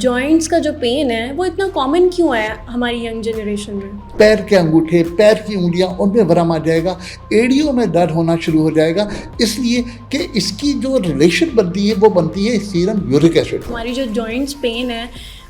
Joints کا جو pain ہے وہ اتنا کامن کیوں ہے ہماری ینگ جنریشن میں؟ پیر کے انگوٹھے، پیر کی انگلیاں، ان میں ورم آ جائے گا، ایڑیوں میں درد ہونا شروع ہو جائے گا، اس لیے کہ اس کی جو ریلیشن بنتی ہے وہ بنتی ہے سیرم یورک ایسڈ۔ ہماری جو جوائنٹس پین ہے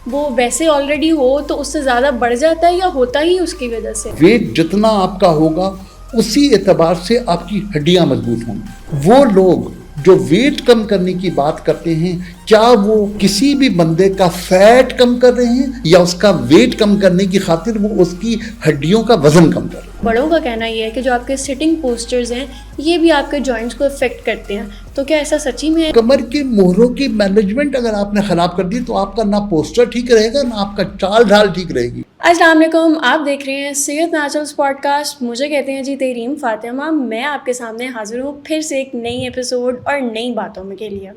وہ ویسے آلریڈی ہو تو اس سے زیادہ بڑھ جاتا ہے یا ہوتا ہی اس کی وجہ سے؟ ویٹ جتنا آپ کا ہوگا اسی اعتبار سے آپ کی ہڈیاں مضبوط ہوں گی۔ وہ لوگ جو ویٹ کم کرنے کی بات کرتے ہیں، کیا وہ کسی بھی بندے کا فیٹ کم کر رہے ہیں یا اس کا ویٹ کم کرنے کی خاطر وہ اس کی ہڈیوں کا وزن کم کر رہے ہیں؟ بڑوں کا کہنا یہ ہے کہ جو آپ کے سٹنگ پوسچرز ہیں یہ بھی آپ کے جوائنٹس کو افیکٹ کرتے ہیں، تو کیا ایسا سچی میں ہے؟ کمر کے مہروں کی مینجمنٹ اگر آپ نے خراب کر دی تو آپ کا نہ پوسچر ٹھیک رہے گا نہ آپ کا چال ڈھال ٹھیک رہے گی۔ السلام علیکم، آپ دیکھ رہے ہیں صحت نیچرلز پوڈ کاسٹ۔ مجھے کہتے ہیں جی تحریم فاطمہ۔ میں آپ کے سامنے حاضر ہوں پھر سے ایک نئی ایپیسوڈ اور نئی باتوں کے لیے۔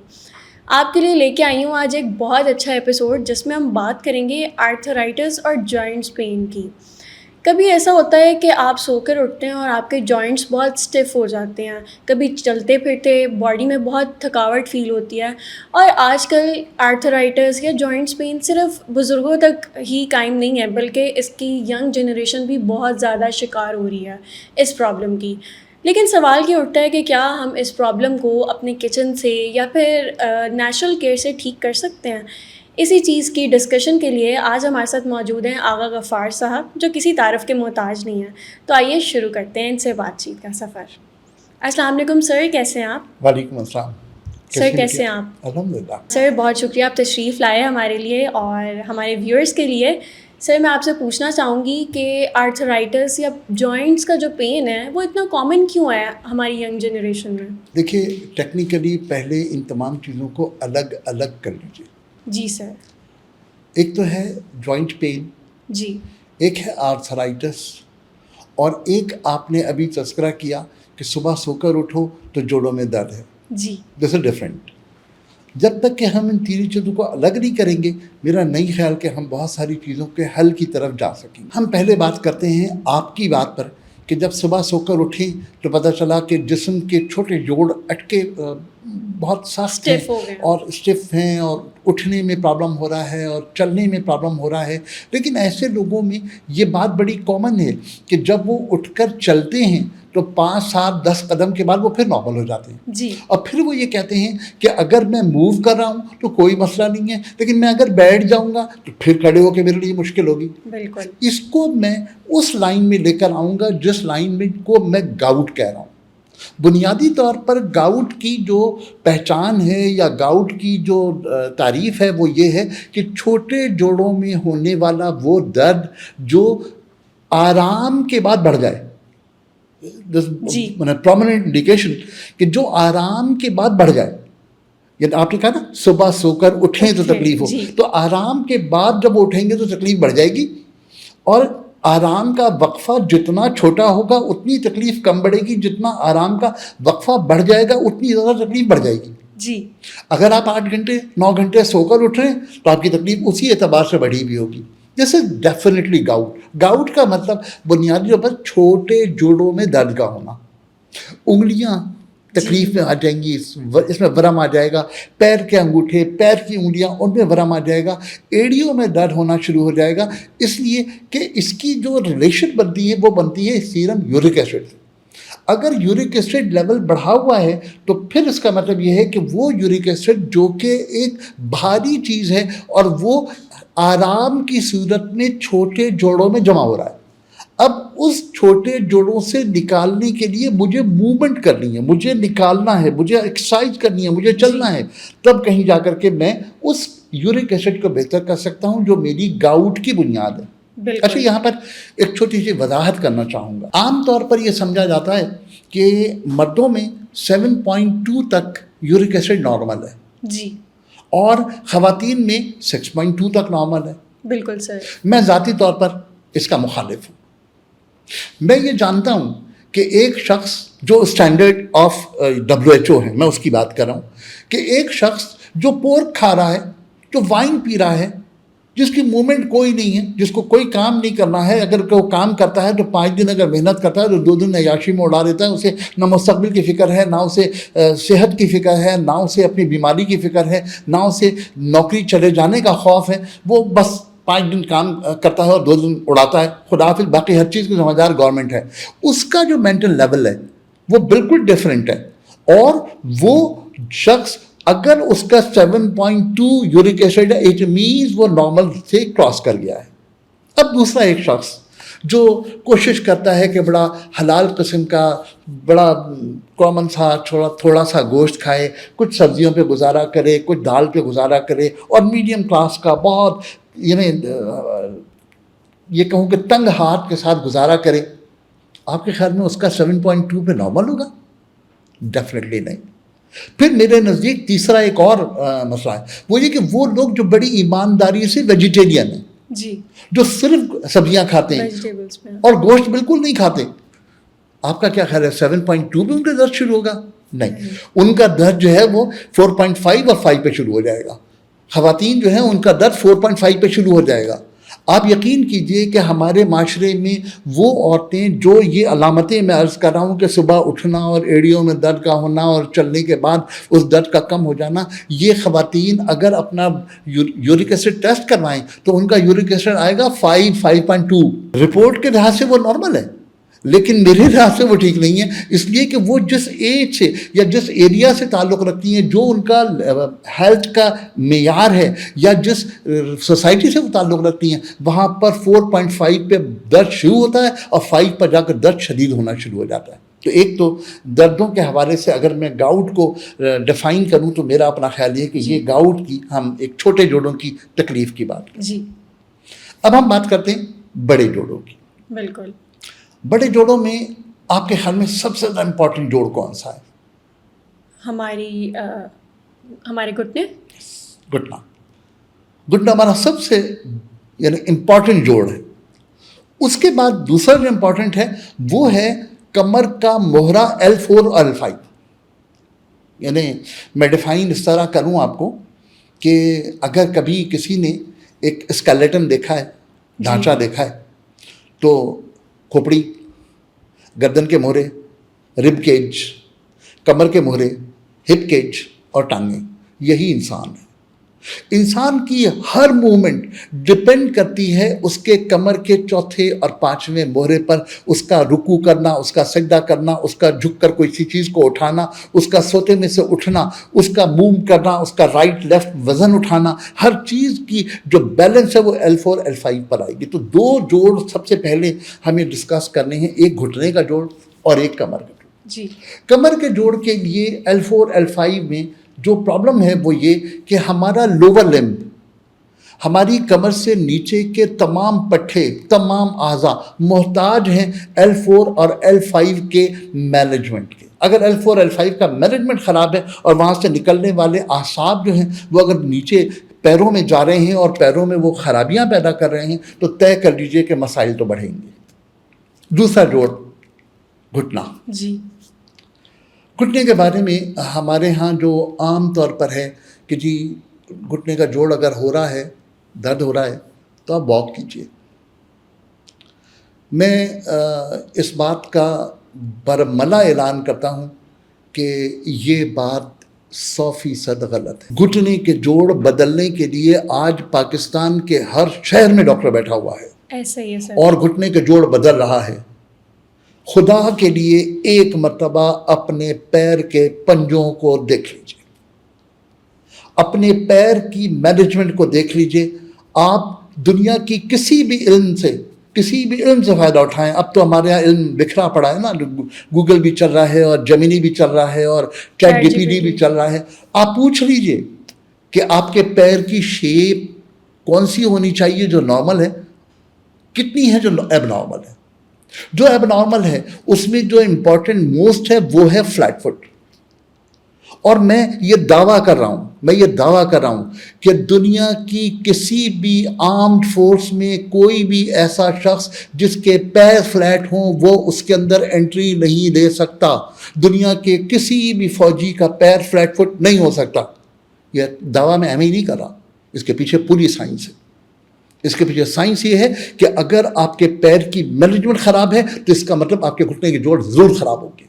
آپ کے لیے لے کے آئی ہوں آج ایک بہت اچھا ایپیسوڈ جس میں ہم بات کریں گے آرتھرائٹس اور جوائنٹس پین کی۔ کبھی ایسا ہوتا ہے کہ آپ سو کر اٹھتے ہیں اور آپ کے جوائنٹس بہت اسٹف ہو جاتے ہیں، کبھی چلتے پھرتے باڈی میں بہت تھکاوٹ فیل ہوتی ہے، اور آج کل آرتھرائٹس یا جوائنٹس پین صرف بزرگوں تک ہی قائم نہیں ہے بلکہ اس کی ینگ جنریشن بھی بہت زیادہ شکار ہو رہی ہے اس پرابلم کی۔ لیکن سوال یہ اٹھتا ہے کہ کیا ہم اس پرابلم کو اپنے کچن سے یا پھر نیچرل کیئر سے ٹھیک کر سکتے ہیں؟ اسی چیز کی ڈسکشن کے لیے آج ہمارے ساتھ موجود ہیں آغا غفار صاحب، جو کسی تعارف کے محتاج نہیں ہیں۔ تو آئیے شروع کرتے ہیں ان سے بات چیت کا سفر۔ السلام علیکم سر، کیسے ہیں آپ؟ وعلیکم السلام سر کیسے ہیں آپ؟ الحمدللہ۔ سر بہت شکریہ، آپ تشریف لائے ہمارے لیے اور ہمارے ویورز کے لیے۔ سر میں آپ سے پوچھنا چاہوں گی کہ آرتھرائٹس یا جوائنٹس کا جو پین ہے وہ اتنا کامن کیوں ہے ہماری ینگ جنریشن میں؟ دیکھیے ٹیکنیکلی پہلے ان تمام چیزوں کو الگ الگ کر لیجیے۔ جی سر۔ ایک تو ہے جوائنٹ پین، جی۔ ایک ہے آرتھرائٹس، اور ایک آپ نے ابھی تذکرہ کیا کہ صبح سو کر اٹھو تو جوڑوں میں درد ہے۔ جی۔ دس از ڈفرینٹ۔ جب تک کہ ہم ان تینوں چیزوں کو الگ نہیں کریں گے، میرا نہیں خیال کہ ہم بہت ساری چیزوں کے حل کی طرف جا سکیں گے۔ ہم پہلے بات کرتے ہیں آپ کی بات پر کہ جب صبح سو کر اٹھیں تو پتہ چلا کہ جسم کے چھوٹے جوڑ اٹکے بہت سخت ہیں اور اسٹف ہیں اور اٹھنے میں پرابلم ہو رہا ہے اور چلنے میں پرابلم ہو رہا ہے۔ لیکن ایسے لوگوں میں یہ بات بڑی کامن ہے کہ جب وہ اٹھ کر چلتے ہیں تو 5 7 10 قدم کے بعد وہ پھر نارمل ہو جاتے ہیں۔ جی۔ اور پھر وہ یہ کہتے ہیں کہ اگر میں موو کر رہا ہوں تو کوئی مسئلہ نہیں ہے، لیکن میں اگر بیٹھ جاؤں گا تو پھر کھڑے ہو کے میرے لیے مشکل ہوگی۔ بالکل۔ اس کو میں اس لائن میں لے کر آؤں گا جس لائن میں کو میں گاؤٹ کہہ رہا ہوں۔ بنیادی طور پر گاؤٹ کی جو پہچان ہے یا گاؤٹ کی جو تعریف ہے وہ یہ ہے کہ چھوٹے جوڑوں میں ہونے والا وہ درد جو آرام کے بعد بڑھ جائے، جی، پرومیننٹ انڈیکیشن کہ جو آرام کے بعد بڑھ جائے۔ یہ آپ نے کہا نا صبح سو کر اٹھیں تو تکلیف ہو، تو آرام کے بعد جب اٹھیں گے تو تکلیف بڑھ جائے گی، اور آرام کا وقفہ جتنا چھوٹا ہوگا اتنی تکلیف کم بڑھے گی، جتنا آرام کا وقفہ بڑھ جائے گا اتنی زیادہ تکلیف بڑھ جائے گی۔ جی۔ اگر آپ 8 گھنٹے 9 گھنٹے سو کر اٹھ رہے ہیں تو آپ کی تکلیف اسی اعتبار سے بڑھی بھی ہوگی۔ دس از ڈیفینیٹلی گاؤٹ۔ گاؤٹ کا مطلب بنیادی طور پر چھوٹے جوڑوں میں درد کا ہونا، انگلیاں تکلیف میں آ جائیں گی، اس میں ورم آ جائے گا، پیر کے انگوٹھے، پیر کی انگلیاں، ان میں ورم آ جائے گا، ایڑیوں میں درد ہونا شروع ہو جائے گا، اس لیے کہ اس کی جو ریلیشن بنتی ہے وہ بنتی ہے سیرم یورک ایسڈ سے۔ اگر یورک ایسڈ لیول بڑھا ہوا ہے تو پھر اس کا مطلب یہ ہے کہ وہ یورک ایسڈ جو کہ ایک بھاری چیز ہے اور وہ آرام کی صورت میں چھوٹے جوڑوں میں جمع ہو رہا ہے۔ اب اس چھوٹے جوڑوں سے نکالنے کے لیے مجھے موومنٹ کرنی ہے، مجھے نکالنا ہے، مجھے ایکسرسائز کرنی ہے، مجھے چلنا ہے، تب کہیں جا کر کے میں اس یورک ایسڈ کو بہتر کر سکتا ہوں جو میری گاؤٹ کی بنیاد ہے۔ اچھا، یہاں پر ایک چھوٹی سی وضاحت کرنا چاہوں گا۔ عام طور پر یہ سمجھا جاتا ہے کہ مردوں میں 7.2 تک یورک ایسڈ نارمل ہے، جی، اور خواتین میں 6.2 تک نارمل ہے۔ بالکل سر۔ میں ذاتی طور پر اس کا مخالف ہوں۔ میں یہ جانتا ہوں کہ ایک شخص جو اسٹینڈرڈ آف WHO ہے، میں اس کی بات کر رہا ہوں، کہ ایک شخص جو پورک کھا رہا ہے، جو وائن پی رہا ہے، جس کی موومنٹ کوئی نہیں ہے, جس کو کوئی کام نہیں کرنا ہے, اگر وہ کام کرتا ہے تو 5 دن اگر محنت کرتا ہے تو 2 دن عیاشی میں اڑا دیتا ہے. اسے نہ مستقبل کی فکر ہے, نہ اسے صحت کی فکر ہے, نہ اسے اپنی بیماری کی فکر ہے, نہ اسے نوکری چلے جانے کا خوف ہے. وہ بس 5 دن کام کرتا ہے اور 2 دن اڑاتا ہے, خدا حافظ, باقی ہر چیز کی ذمہ دار گورنمنٹ ہے. اس کا جو مینٹل لیول ہے وہ بالکل ڈفرینٹ ہے. اور وہ شخص اگر اس کا 7.2 یورک ایسڈ ہے, اٹ مینز وہ نارمل سے کراس کر گیا ہے. اب دوسرا ایک شخص جو کوشش کرتا ہے کہ بڑا حلال قسم کا, بڑا کامن سا تھوڑا سا گوشت کھائے, کچھ سبزیوں پہ گزارا کرے, کچھ دال پہ گزارا کرے, اور میڈیم کلاس کا بہت یہ کہوں کہ تنگ ہاتھ کے ساتھ گزارا کرے, آپ کے خیال میں اس کا 7.2 پہ نارمل ہوگا؟ ڈیفینیٹلی نہیں. پھر میرے نزدیک تیسرا ایک اور مسئلہ ہے, وہ یہ کہ وہ لوگ جو بڑی ایمانداری سے ویجیٹیرین ہیں, جی, جو صرف سبزیاں کھاتے ہیں ویجیٹیبلس میں, اور گوشت بالکل نہیں کھاتے, آپ کا کیا خیال ہے 7.2 پہ ان کا درد شروع ہوگا؟ نہیں, ان کا درد جو ہے وہ 4.5 اور 5 پہ شروع ہو جائے گا. خواتین جو ہیں ان کا درد 4.5 پہ شروع ہو جائے گا. آپ یقین کیجئے کہ ہمارے معاشرے میں وہ عورتیں جو یہ علامتیں میں عرض کر رہا ہوں کہ صبح اٹھنا اور ایڑیوں میں درد کا ہونا اور چلنے کے بعد اس درد کا کم ہو جانا, یہ خواتین اگر اپنا یورک ایسڈ ٹیسٹ کروائیں تو ان کا یورک ایسڈ آئے گا 5.2. رپورٹ کے لحاظ سے وہ نارمل ہے, لیکن میرے لحاظ سے وہ ٹھیک نہیں ہے, اس لیے کہ وہ جس ایج سے یا جس ایریا سے تعلق رکھتی ہیں, جو ان کا ہیلتھ کا معیار ہے, یا جس سوسائٹی سے وہ تعلق رکھتی ہیں, وہاں پر 4.5 پہ درد شروع ہوتا ہے اور 5 پر جا کر درد شدید ہونا شروع ہو جاتا ہے. تو ایک تو دردوں کے حوالے سے اگر میں گاؤٹ کو ڈیفائن کروں تو میرا اپنا خیال یہ کہ یہ گاؤٹ کی ہم ایک چھوٹے جوڑوں کی تکلیف کی بات کریں. جی, اب ہم بات کرتے ہیں بڑے جوڑوں کی. بالکل. بڑے جوڑوں میں آپ کے خیال میں سب سے زیادہ امپورٹنٹ جوڑ کون سا ہے؟ ہمارے گھٹنے. گھٹنا ہمارا سب سے امپورٹنٹ جوڑ ہے. اس کے بعد دوسرا جو امپورٹنٹ ہے وہ ہے کمر کا موہرا L4 اور L5. میں ڈیفائن اس طرح کروں آپ کو کہ اگر کبھی کسی نے ایک اسکیلیٹن دیکھا ہے, ڈھانچہ دیکھا ہے, تو کھوپڑی, گردن کے مہرے, رب کیج, کمر کے مہرے, ہپ کیج اور ٹانگیں, یہی انسان ہے. انسان کی ہر موومنٹ ڈپینڈ کرتی ہے اس کے کمر کے چوتھے اور 5ویں مہرے پر. اس کا رکوع کرنا, اس کا سجدہ کرنا, اس کا جھک کر کوئی سی چیز کو اٹھانا, اس کا سوتے میں سے اٹھنا, اس کا موو کرنا, اس کا رائٹ لیفٹ وزن اٹھانا, ہر چیز کی جو بیلنس ہے وہ L4 L5 پر آئے گی. تو 2 جوڑ سب سے پہلے ہمیں ڈسکس کرنے ہیں, ایک گھٹنے کا جوڑ اور ایک کمر کا جوڑ. جی, کمر کے جوڑ کے لیے L4 L5 میں جو پرابلم ہے وہ یہ کہ ہمارا لوور لمب, ہماری کمر سے نیچے کے تمام پٹھے, تمام اعضاء محتاج ہیں L4 اور L5 کے مینجمنٹ کے. اگر L4 L5 کا مینجمنٹ خراب ہے اور وہاں سے نکلنے والے اعصاب جو ہیں وہ اگر نیچے پیروں میں جا رہے ہیں اور پیروں میں وہ خرابیاں پیدا کر رہے ہیں تو طے کر لیجئے کہ مسائل تو بڑھیں گے. دوسرا جوڑ گھٹنا. جی, گھٹنے کے بارے میں ہمارے ہاں جو عام طور پر ہے کہ جی گھٹنے کا جوڑ اگر ہو رہا ہے, درد ہو رہا ہے, تو آپ واک کیجیے. میں اس بات کا برملا اعلان کرتا ہوں کہ یہ بات 100% غلط ہے. گھٹنے کے جوڑ بدلنے کے لیے آج پاکستان کے ہر شہر میں ڈاکٹر بیٹھا ہوا ہے, ایسا ہی ہے سر. اور گھٹنے کے جوڑ بدل رہا ہے. خدا کے لیے ایک مرتبہ اپنے پیر کے پنجوں کو دیکھ لیجئے, اپنے پیر کی مینجمنٹ کو دیکھ لیجئے. آپ دنیا کی کسی بھی علم سے فائدہ اٹھائیں. اب تو ہمارے یہاں علم بکھرا پڑا ہے نا, گوگل بھی چل رہا ہے اور جیمنی بھی چل رہا ہے اور چیٹ جی پی ٹی بھی چل رہا ہے. آپ پوچھ لیجئے کہ آپ کے پیر کی شیپ کون سی ہونی چاہیے جو نارمل ہے, کتنی ہے جو ایب نارمل ہے. جو ایب نارمل ہے اس میں جو امپورٹنٹ موسٹ ہے وہ ہے فلیٹ فٹ. اور میں یہ دعویٰ کر رہا ہوں کہ دنیا کی کسی بھی آرمڈ فورس میں کوئی بھی ایسا شخص جس کے پیر فلیٹ ہوں وہ اس کے اندر انٹری نہیں لے سکتا. دنیا کے کسی بھی فوجی کا پیر فلیٹ فٹ نہیں ہو سکتا. یہ دعویٰ میں ایم ہی نہیں کر رہا, اس کے پیچھے پوری سائنس ہے. اس کے پیچھے سائنس یہ ہے کہ اگر آپ کے پیر کی مینجمنٹ خراب ہے تو اس کا مطلب آپ کے گھٹنے کے جوڑ ضرور خراب ہوں گے.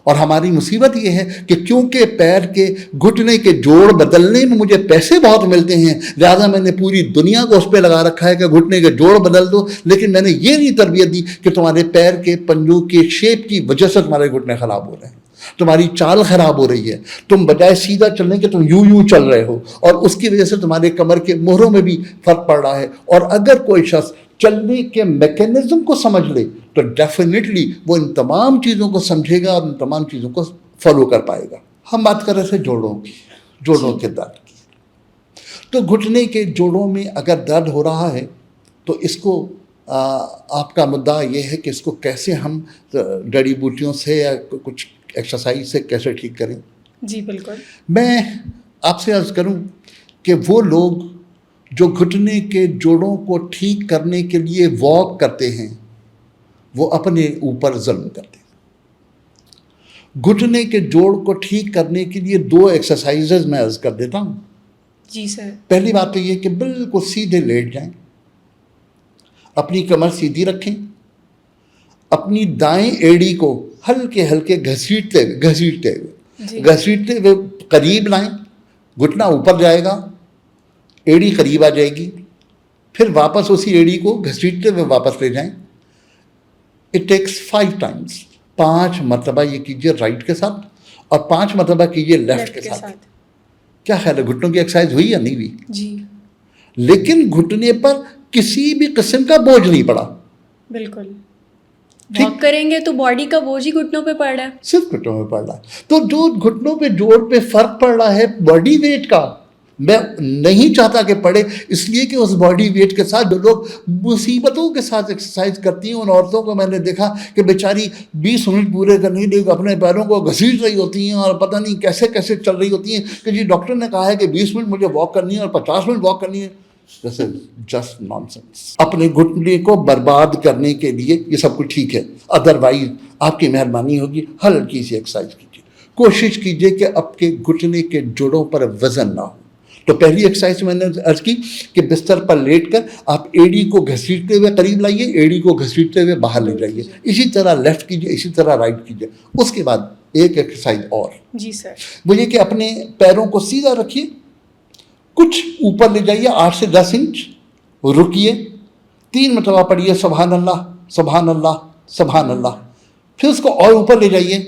اور ہماری مصیبت یہ ہے کہ کیونکہ پیر کے گھٹنے کے جوڑ بدلنے میں مجھے پیسے بہت ملتے ہیں، لہٰذا میں نے پوری دنیا کو اس پہ لگا رکھا ہے کہ گھٹنے کے جوڑ بدل دو، لیکن میں نے یہ نہیں تربیت دی کہ تمہارے پیر کے پنجوں کے شیپ کی وجہ سے تمہارے گھٹنے خراب ہو رہے ہیں، تمہاری چال خراب ہو رہی ہے، تم بجائے سیدھا چلنے کے تم یوں چل رہے ہو، اور اس کی وجہ سے تمہارے کمر کے مہروں میں بھی فرق پڑ رہا ہے. اور اگر کوئی شخص چلنے کے میکینزم کو سمجھ لے تو ڈیفینیٹلی وہ ان تمام چیزوں کو سمجھے گا اور ان تمام چیزوں کو فالو کر پائے گا. ہم بات کر رہے تھے جوڑوں کی، جوڑوں کے درد کی. تو گھٹنے کے جوڑوں میں اگر درد ہو رہا ہے تو اس کو آپ کا مدعا یہ ہے کہ اس کو کیسے ہم جڑی بوٹیوں سے یا کچھ ایکسرسائز سے کیسے ٹھیک کریں. جی بالکل. میں آپ سے عرض کروں کہ وہ لوگ جو گھٹنے کے جوڑوں کو ٹھیک کرنے کے لیے واک کرتے ہیں وہ اپنے اوپر ظلم کرتے ہیں. گھٹنے کے جوڑ کو ٹھیک کرنے کے لیے 2 ایکسرسائزز میں عرض کر دیتا ہوں. جی سر. پہلی بات تو یہ کہ بالکل سیدھے لیٹ جائیں، اپنی کمر سیدھی رکھیں، اپنی دائیں ایڑی کو ہلکے ہلکے گھسیٹتے ہوئے قریب لائیں. گھٹنا اوپر جائے گا، ایڑی قریب آ جائے گی، پھر واپس اسی ایڑی کو گھسیٹتے ہوئے واپس لے جائیں. It takes 5 Times. 5 مرتبہ یہ کیجیے رائٹ کے ساتھ اور 5 مرتبہ کیجیے لیفٹ کے ساتھ. کیا خیال ہے گھٹنوں کی ایکسرسائز ہوئی یا نہیں ہوئی؟ جی. لیکن گھٹنے پر کسی بھی قسم کا بوجھ نہیں پڑا. بالکل. واک کریں گے تو باڈی کا بوجھ ہی گھٹنوں پہ پڑ رہا ہے، صرف گھٹنوں پہ پڑ رہا ہے. تو جو گھٹنوں پہ جوڑ پہ فرق پڑ رہا ہے باڈی ویٹ کا، میں نہیں چاہتا کہ پڑے، اس لیے کہ اس باڈی ویٹ کے ساتھ جو لوگ مصیبتوں کے ساتھ ایکسرسائز کرتی ہیں ان عورتوں کو میں نے دیکھا کہ بیچاری 20 منٹ پورے کرنے کے لیے اپنے پیروں کو گھسیٹ رہی ہوتی ہیں اور پتہ نہیں کیسے کیسے چل رہی ہوتی ہیں کہ جی ڈاکٹر نے کہا ہے کہ 20 منٹ مجھے واک کرنی ہے اور 50 منٹ واک کرنی ہے. دس از جسٹ نان سینس. اپنے گھٹنے کو برباد کرنے کے لیے یہ سب کچھ ٹھیک ہے، ادروائز آپ کی مہربانی ہوگی ہلکی سی ایکسرسائز کیجیے. کوشش کیجیے کہ آپ کے گھٹنے کے جوڑوں پر وزن نہ ہو. تو پہلی ایکسرسائز میں نے عرض کی کہ بستر پر لیٹ کر آپ ایڑی کو گھسیٹتے ہوئے قریب لائیے، ایڑی کو گھسیٹتے ہوئے باہر لے جائیے. اسی طرح لیفٹ کیجیے، اسی طرح رائٹ کیجیے. اس کے بعد ایک ایکسرسائز اور. جی سر. وہ یہ کہ اپنے پیروں کو سیدھا رکھیے، کچھ اوپر لے جائیے 8 سے 10 انچ، رکیے، 3 مرتبہ پڑھیے سبحان اللہ سبحان اللہ سبحان اللہ. پھر اس کو اور اوپر لے جائیے،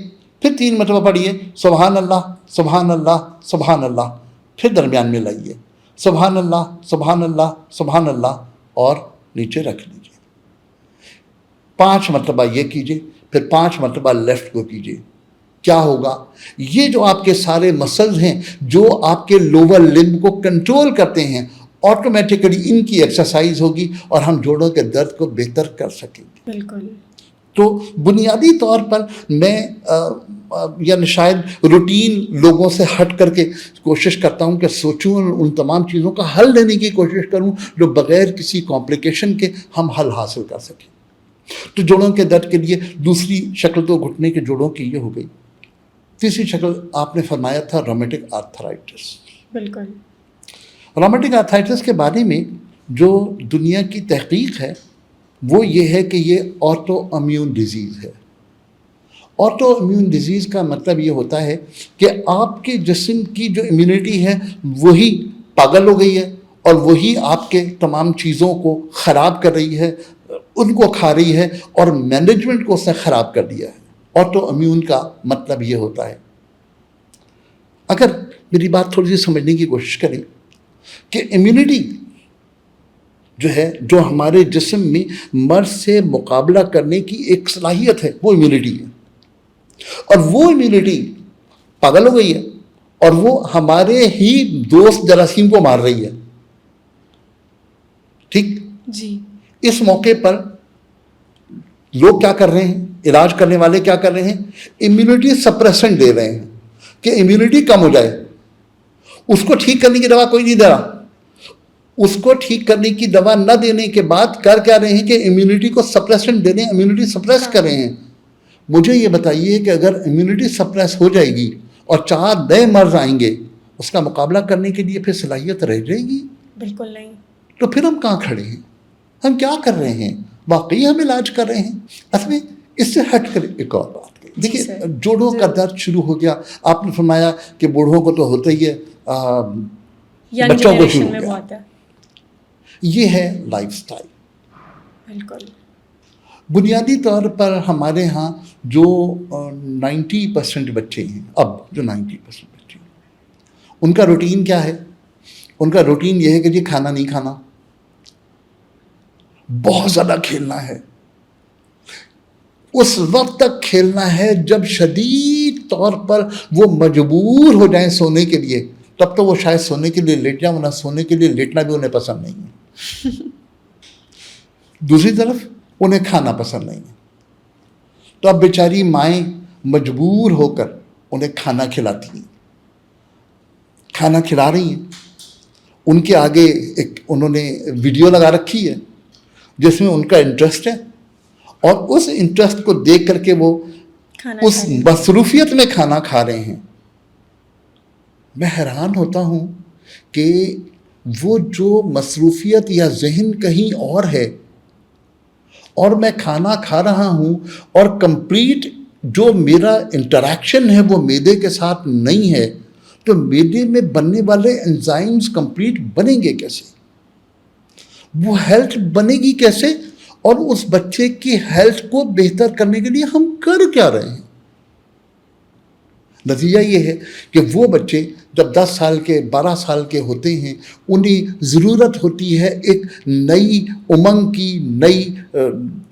پھر 3 مرتبہ پڑھیے سبحان اللہ سبحان اللہ سبحان اللہ. پھر درمیان میں لائیے سبحان اللہ سبحان اللہ سبحان اللہ اور نیچے رکھ لیجیے. 5 مرتبہ یہ کیجیے، پھر 5 مرتبہ لیفٹ کو کیجیے. کیا ہوگا؟ یہ جو آپ کے سارے مسلز ہیں جو آپ کے لوور لمب کو کنٹرول کرتے ہیں، آٹومیٹکلی ان کی ایکسرسائز ہوگی اور ہم جوڑوں کے درد کو بہتر کر سکیں گے. بالکل. تو بنیادی طور پر میں یعنی شاید روٹین لوگوں سے ہٹ کر کے کوشش کرتا ہوں کہ سوچوں اور ان تمام چیزوں کا حل لینے کی کوشش کروں جو بغیر کسی کمپلیکیشن کے ہم حل حاصل کر سکیں. تو جوڑوں کے درد کے لیے دوسری شکل تو گھٹنے کے جوڑوں کی یہ ہو گئی. تیسری شکل آپ نے فرمایا تھا رومیٹک آرتھرائٹس. بالکل. رومیٹک آرتھرائٹس کے بارے میں جو دنیا کی تحقیق ہے وہ یہ ہے کہ یہ آٹو امیون ڈیزیز ہے. آٹو امیون ڈیزیز کا مطلب یہ ہوتا ہے کہ آپ کے جسم کی جو امیونٹی ہے وہی پاگل ہو گئی ہے اور وہی آپ کے تمام چیزوں کو خراب کر رہی ہے، ان کو کھا رہی ہے اور مینجمنٹ کو اس نے خراب کر دیا ہے. آٹو امیون کا مطلب یہ ہوتا ہے. اگر میری بات تھوڑی سی سمجھنے کی کوشش کریں کہ امیونٹی جو ہے جو ہمارے جسم میں مرض سے مقابلہ کرنے کی ایک صلاحیت ہے وہ امیونٹی ہے، اور وہ امیونٹی پاگل ہو گئی ہے اور وہ ہمارے ہی دوست جراثیم کو مار رہی ہے. ٹھیک جی. اس موقع پر لوگ کیا کر رہے ہیں، علاج کرنے والے کیا کر رہے ہیں، امیونٹی سپریسنٹ دے رہے ہیں کہ امیونٹی کم ہو جائے. اس کو ٹھیک کرنے کی دوا کوئی نہیں دے رہا. اس کو ٹھیک کرنے کی دوا نہ دینے کے بعد کر کیا رہے ہیں کہ امیونٹی کو سپریسنٹ دے رہے ہیں، امیونٹی سپریس کر رہے ہیں. مجھے یہ بتائیے کہ اگر امیونٹی سپریس ہو جائے گی اور 4 نئے مرض آئیں گے، اس کا مقابلہ کرنے کے لیے پھر صلاحیت رہ جائے گی؟ بالکل نہیں. تو پھر ہم کہاں کھڑے ہیں؟ ہم کیا کر رہے ہیں؟ واقعی ہم علاج کر رہے ہیں؟ اصل میں اس سے ہٹ کر ایک اور بات کریں. دیکھیے جوڑوں کا درد شروع ہو گیا. آپ نے فرمایا کہ بوڑھوں کو تو ہوتا ہی ہے, بچوں کو شروع ہو گیا. یہ ہے لائف سٹائل. بالکل. بنیادی طور پر ہمارے ہاں جو 90% بچے ہیں, اب جو 90% بچے ہیں, ان کا روٹین کیا ہے؟ ان کا روٹین یہ ہے کہ جی کھانا نہیں کھانا, بہت زیادہ کھیلنا ہے, اس وقت تک کھیلنا ہے جب شدید طور پر وہ مجبور ہو جائیں سونے کے لیے, تب تو وہ شاید سونے کے لیے لیٹ جائیں, ورنہ سونے کے لیے لیٹنا بھی انہیں پسند نہیں ہے. دوسری طرف انہیں کھانا پسند نہیں ہے, تو اب بیچاری مائیں مجبور ہو کر انہیں کھانا کھلاتی ہیں, کھانا کھلا رہی ہیں. ان کے آگے ایک انہوں نے ویڈیو لگا رکھی ہے جس میں ان کا انٹرسٹ ہے, اور اس انٹرسٹ کو دیکھ کر کے وہ اس مصروفیت میں کھانا کھا رہے ہیں. میں حیران ہوتا ہوں کہ وہ جو مصروفیت یا ذہن کہیں اور ہے, اور میں کھانا کھا رہا ہوں, اور کمپلیٹ جو میرا انٹریکشن ہے وہ معدے کے ساتھ نہیں ہے, تو معدے میں بننے والے انزائمز کمپلیٹ بنیں گے کیسے؟ وہ ہیلتھ بنے گی کیسے؟ اور اس بچے کی ہیلتھ کو بہتر کرنے کے لیے ہم کر کیا رہے ہیں؟ نتیجہ یہ ہے کہ وہ بچے جب 10 سال کے 12 سال کے ہوتے ہیں, انہیں ضرورت ہوتی ہے ایک نئی امنگ کی, نئی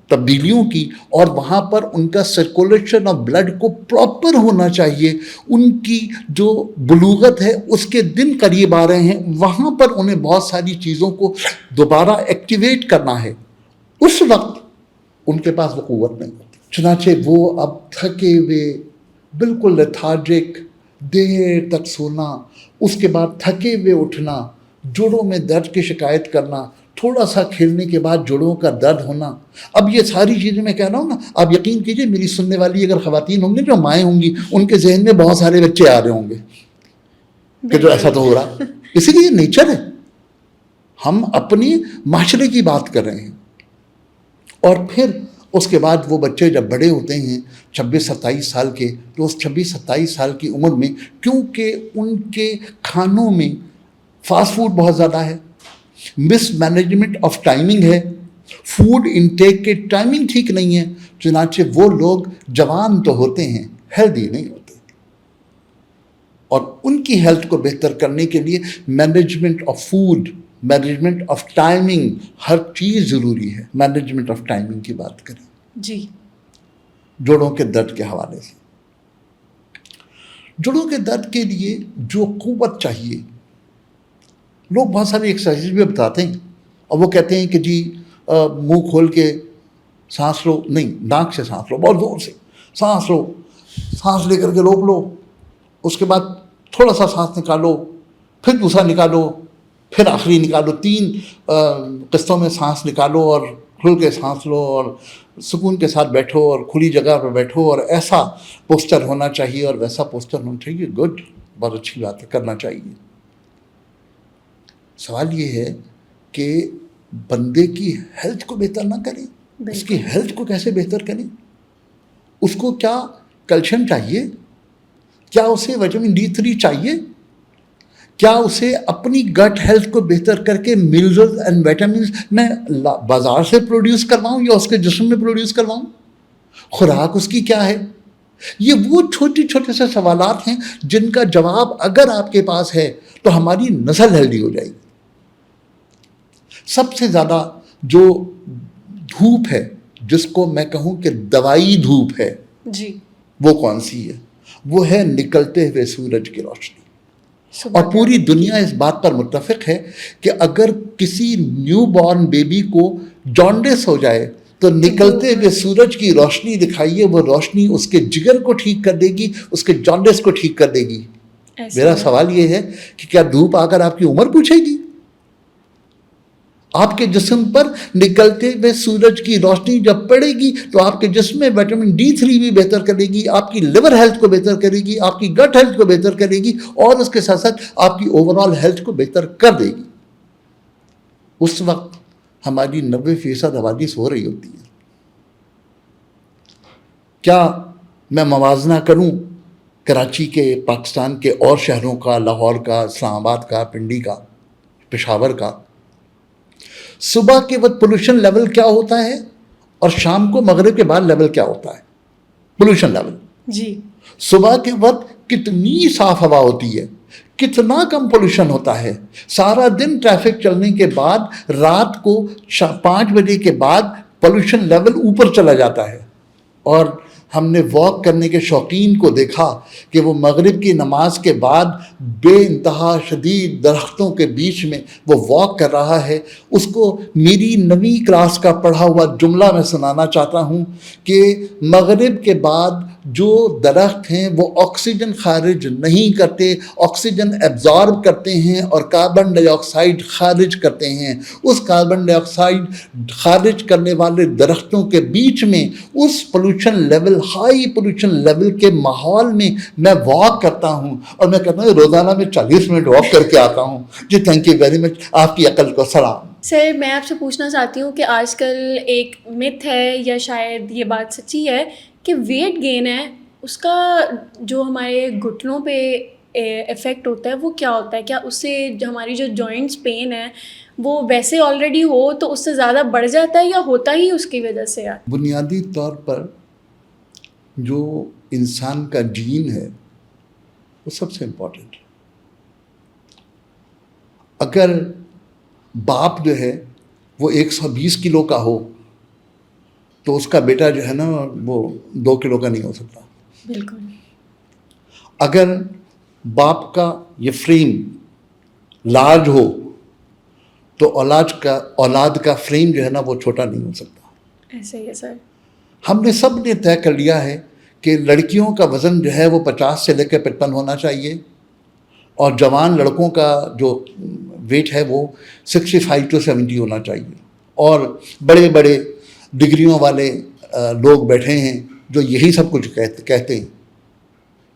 تبدیلیوں کی, اور وہاں پر ان کا سرکولیشن آف بلڈ کو پراپر ہونا چاہیے. ان کی جو بلوغت ہے اس کے دن قریب آ رہے ہیں, وہاں پر انہیں بہت ساری چیزوں کو دوبارہ ایکٹیویٹ کرنا ہے. اس وقت ان کے پاس وہ قوت نہیں ہوتی. چنانچہ وہ اب تھکے ہوئے, بالکل لیتھارجک, دیر تک سونا, اس کے بعد تھکے ہوئے اٹھنا, جوڑوں میں درد کی شکایت کرنا, تھوڑا سا کھیلنے کے بعد جوڑوں کا درد ہونا. اب یہ ساری چیزیں میں کہہ رہا ہوں نا, آپ یقین کیجئے میری سننے والی اگر خواتین ہوں گی, جو مائیں ہوں گی, ان کے ذہن میں بہت سارے بچے آ رہے ہوں گے کہ جو ایسا تو ہو رہا. اسی لیے نیچر ہے, ہم اپنی معاشرے کی بات کر رہے ہیں. اور پھر اس کے بعد وہ بچے جب بڑے ہوتے ہیں 26-27 سال کے, تو اس 26-27 سال کی عمر میں کیونکہ ان کے کھانوں میں فاسٹ فوڈ بہت زیادہ ہے, مس مینجمنٹ آف ٹائمنگ ہے, فوڈ انٹیک کے ٹائمنگ ٹھیک نہیں ہے, چنانچہ وہ لوگ جوان تو ہوتے ہیں, ہیلدی نہیں ہوتے. اور ان کی ہیلتھ کو بہتر کرنے کے لیے management of food, management of timing, ہر چیز ضروری ہے. مینجمنٹ آف ٹائمنگ کی بات کریں جی, جوڑوں کے درد کے حوالے سے. جوڑوں کے درد کے لیے جو قوت چاہیے, لوگ بہت ساری ایکسرسائز بھی بتاتے ہیں, اور وہ کہتے ہیں کہ جی منہ کھول کے سانس لو, نہیں, ناک سے سانس لو, بہت زور سے سانس لو, سانس لے کر کے روک لو, اس کے بعد تھوڑا سا سانس نکالو, پھر دوسرا نکالو, پھر آخری نکالو. 3 قسطوں میں سانس نکالو, اور کھل کے سانس لو, اور سکون کے ساتھ بیٹھو, اور کھلی جگہ پہ بیٹھو, اور ایسا پوسچر ہونا چاہیے اور ویسا پوسچر ہونا چاہیے. گڈ, بہت اچھی بات ہے, کرنا چاہیے. سوال یہ ہے کہ بندے کی ہیلتھ کو بہتر نہ کریں, اس کی ہیلتھ کو کیسے بہتر کریں؟ اس کو کیا کیلشیم چاہیے؟ کیا اسے وٹامن D3 چاہیے؟ کیا اسے اپنی گٹ ہیلتھ کو بہتر کر کے منرلز اینڈ وٹامنز میں بازار سے پروڈیوس کرواؤں یا اس کے جسم میں پروڈیوس کرواؤں؟ خوراک اس کی کیا ہے؟ یہ وہ چھوٹے چھوٹے سے سوالات ہیں جن کا جواب اگر آپ کے پاس ہے تو ہماری نسل ہیلدی ہو جائے گی. سب سے زیادہ جو دھوپ ہے, جس کو میں کہوں کہ دوائی دھوپ ہے, جی, وہ کون سی ہے؟ وہ ہے نکلتے ہوئے سورج کی روشنی. اور پوری دنیا اس بات پر متفق ہے کہ اگر کسی نیو بورن بیبی کو جانڈس ہو جائے تو نکلتے ہوئے سورج کی روشنی دکھائیے, وہ روشنی اس کے جگر کو ٹھیک کر دے گی, اس کے جانڈس کو ٹھیک کر دے گی. میرا سوال یہ ہے کہ کیا دھوپ آ کر آپ کی عمر پوچھے گی؟ آپ کے جسم پر نکلتے ہوئے سورج کی روشنی جب پڑے گی تو آپ کے جسم میں وٹامن D3 بھی بہتر کرے گی, آپ کی لیور ہیلتھ کو بہتر کرے گی, آپ کی گٹ ہیلتھ کو بہتر کرے گی, اور اس کے ساتھ ساتھ آپ کی اوور آل ہیلتھ کو بہتر کر دے گی. اس وقت ہماری 90% آبادی سو رہی ہوتی ہے. کیا میں موازنہ کروں کراچی کے، پاکستان کے اور شہروں کا، لاہور کا، اسلام آباد کا، پنڈی کا، پشاور کا؟ صبح کے وقت پولوشن لیول کیا ہوتا ہے اور شام کو مغرب کے بعد لیول کیا ہوتا ہے پولوشن لیول؟ جی. صبح کے وقت کتنی صاف ہوا ہوتی ہے، کتنا کم پولوشن ہوتا ہے. سارا دن ٹریفک چلنے کے بعد رات کو 5 بجے کے بعد پولوشن لیول اوپر چلا جاتا ہے. اور ہم نے واک کرنے کے شوقین کو دیکھا کہ وہ مغرب کی نماز کے بعد بے انتہا شدید درختوں کے بیچ میں وہ واک کر رہا ہے. اس کو میری 9ویں کلاس کا پڑھا ہوا جملہ میں سنانا چاہتا ہوں کہ مغرب کے بعد جو درخت ہیں وہ آکسیجن خارج نہیں کرتے، آکسیجن ایبزارب کرتے ہیں اور کاربن ڈائی آکسائڈ خارج کرتے ہیں. اس کاربن ڈائی آکسائڈ خارج کرنے والے درختوں کے بیچ میں اس pollution level, high pollution level کے ماحول میں میں واک کرتا ہوں. اور میں کہتا ہوں روزانہ میں 40 منٹ واک کر کے آتا ہوں. جی تھینک یو ویری مچ، آپ کی عقل کو سلام. سر میں آپ سے پوچھنا چاہتی ہوں کہ آج کل ایک مت ہے یا شاید یہ بات سچی ہے کہ ویٹ گین ہے، اس کا جو ہمارے گھٹنوں پہ افیکٹ ہوتا ہے وہ کیا ہوتا ہے؟ کیا اس سے ہماری جو جوائنٹس پین ہے وہ ویسے آلریڈی ہو تو اس سے زیادہ بڑھ جاتا ہے یا ہوتا ہی اس کی وجہ سے؟ بنیادی طور پر جو انسان کا جین ہے وہ سب سے امپورٹنٹ ہے. اگر باپ جو ہے وہ 120 کلو کا ہو تو اس کا بیٹا جو ہے نا وہ 2 کلو کا نہیں ہو سکتا. بالکل. اگر باپ کا یہ فریم لارج ہو تو اولاد کا فریم جو ہے نا وہ چھوٹا نہیں ہو سکتا. ایسے ہی ہے سر. ہم نے سب نے طے کر لیا ہے کہ لڑکیوں کا وزن جو ہے وہ 50 سے لے کے 55 ہونا چاہیے اور جوان لڑکوں کا جو ویٹ ہے وہ 65 to 70 ہونا چاہیے. اور بڑے بڑے ڈگریوں والے لوگ بیٹھے ہیں جو یہی سب کچھ کہتے ہیں.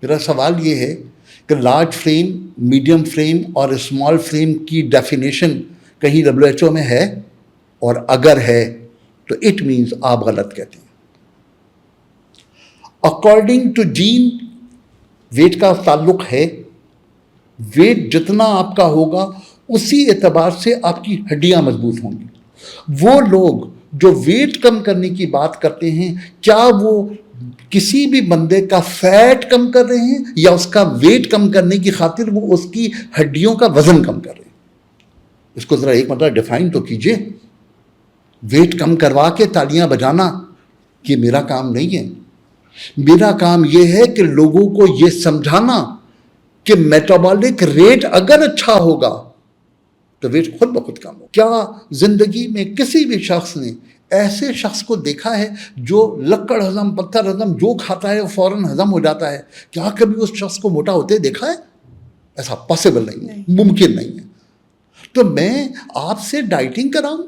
میرا سوال یہ ہے کہ لارج فریم، میڈیم فریم اور اسمال فریم کی ڈیفینیشن کہیں WHO میں ہے؟ اور اگر ہے تو اٹ مینز آپ غلط کہتے ہیں. اکارڈنگ ٹو جین ویٹ کا تعلق ہے. ویٹ جتنا آپ کا ہوگا اسی اعتبار سے آپ کی ہڈیاں مضبوط ہوں گی. وہ لوگ جو ویٹ کم کرنے کی بات کرتے ہیں کیا وہ کسی بھی بندے کا فیٹ کم کر رہے ہیں یا اس کا ویٹ کم کرنے کی خاطر وہ اس کی ہڈیوں کا وزن کم کر رہے ہیں؟ اس کو ذرا ایک مرتبہ ڈیفائن تو کیجئے. ویٹ کم کروا کے تالیاں بجانا یہ میرا کام نہیں ہے. میرا کام یہ ہے کہ لوگوں کو یہ سمجھانا کہ میٹابولک ریٹ اگر اچھا ہوگا تو ویٹ خود بخود کم ہو. کیا زندگی میں کسی بھی شخص نے ایسے شخص کو دیکھا ہے جو لکڑ ہضم، پتھر ہضم جو کھاتا ہے وہ فوراً ہضم ہو جاتا ہے؟ کیا کبھی اس شخص کو موٹا ہوتے دیکھا ہے؟ ایسا پاسبل نہیں ہے، ممکن نہیں ہے. تو میں آپ سے ڈائٹنگ کراؤں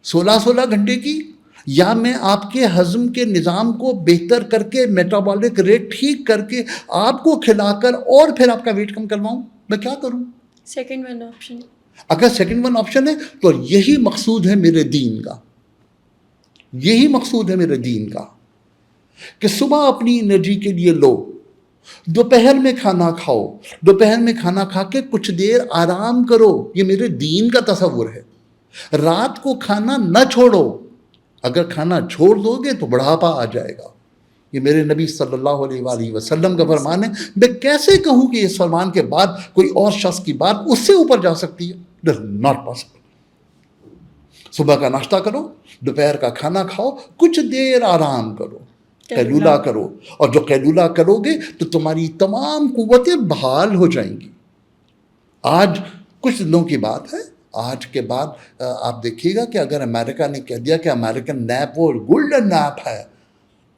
16 گھنٹے کی، یا میں آپ کے ہضم کے نظام کو بہتر کر کے میٹابولک ریٹ ٹھیک کر کے آپ کو کھلا کر اور پھر آپ کا ویٹ کم کرواؤں؟ میں کیا کروں؟ Second one option. اگر سیکنڈ ون آپشن ہے تو یہی مقصود ہے میرے دین کا. یہی مقصود ہے میرے دین کا کہ صبح اپنی انرجی کے لیے لو، دوپہر میں کھانا کھاؤ، دوپہر میں کھانا کھا کے کچھ دیر آرام کرو. یہ میرے دین کا تصور ہے. رات کو کھانا نہ چھوڑو. اگر کھانا چھوڑ دو گے تو بڑھاپا آ جائے گا. یہ میرے نبی صلی اللہ علیہ وآلہ وسلم کا فرمان ہے. میں کیسے کہوں کہ اس فرمان کے بعد کوئی اور شخص کی بات اس سے اوپر جا سکتی ہے؟ It is not possible. صبح کا ناشتہ کرو، دوپہر کا کھانا کھاؤ، کچھ دیر آرام کرو، قیلولہ کرو. اور جو قیلولہ کرو گے تو تمہاری تمام قوتیں بحال ہو جائیں گی. آج کچھ دنوں کی بات ہے، آج کے بعد آپ دیکھیے گا کہ اگر امریکہ نے کہہ دیا کہ امریکن نیپ وہ گولڈن نیپ ہے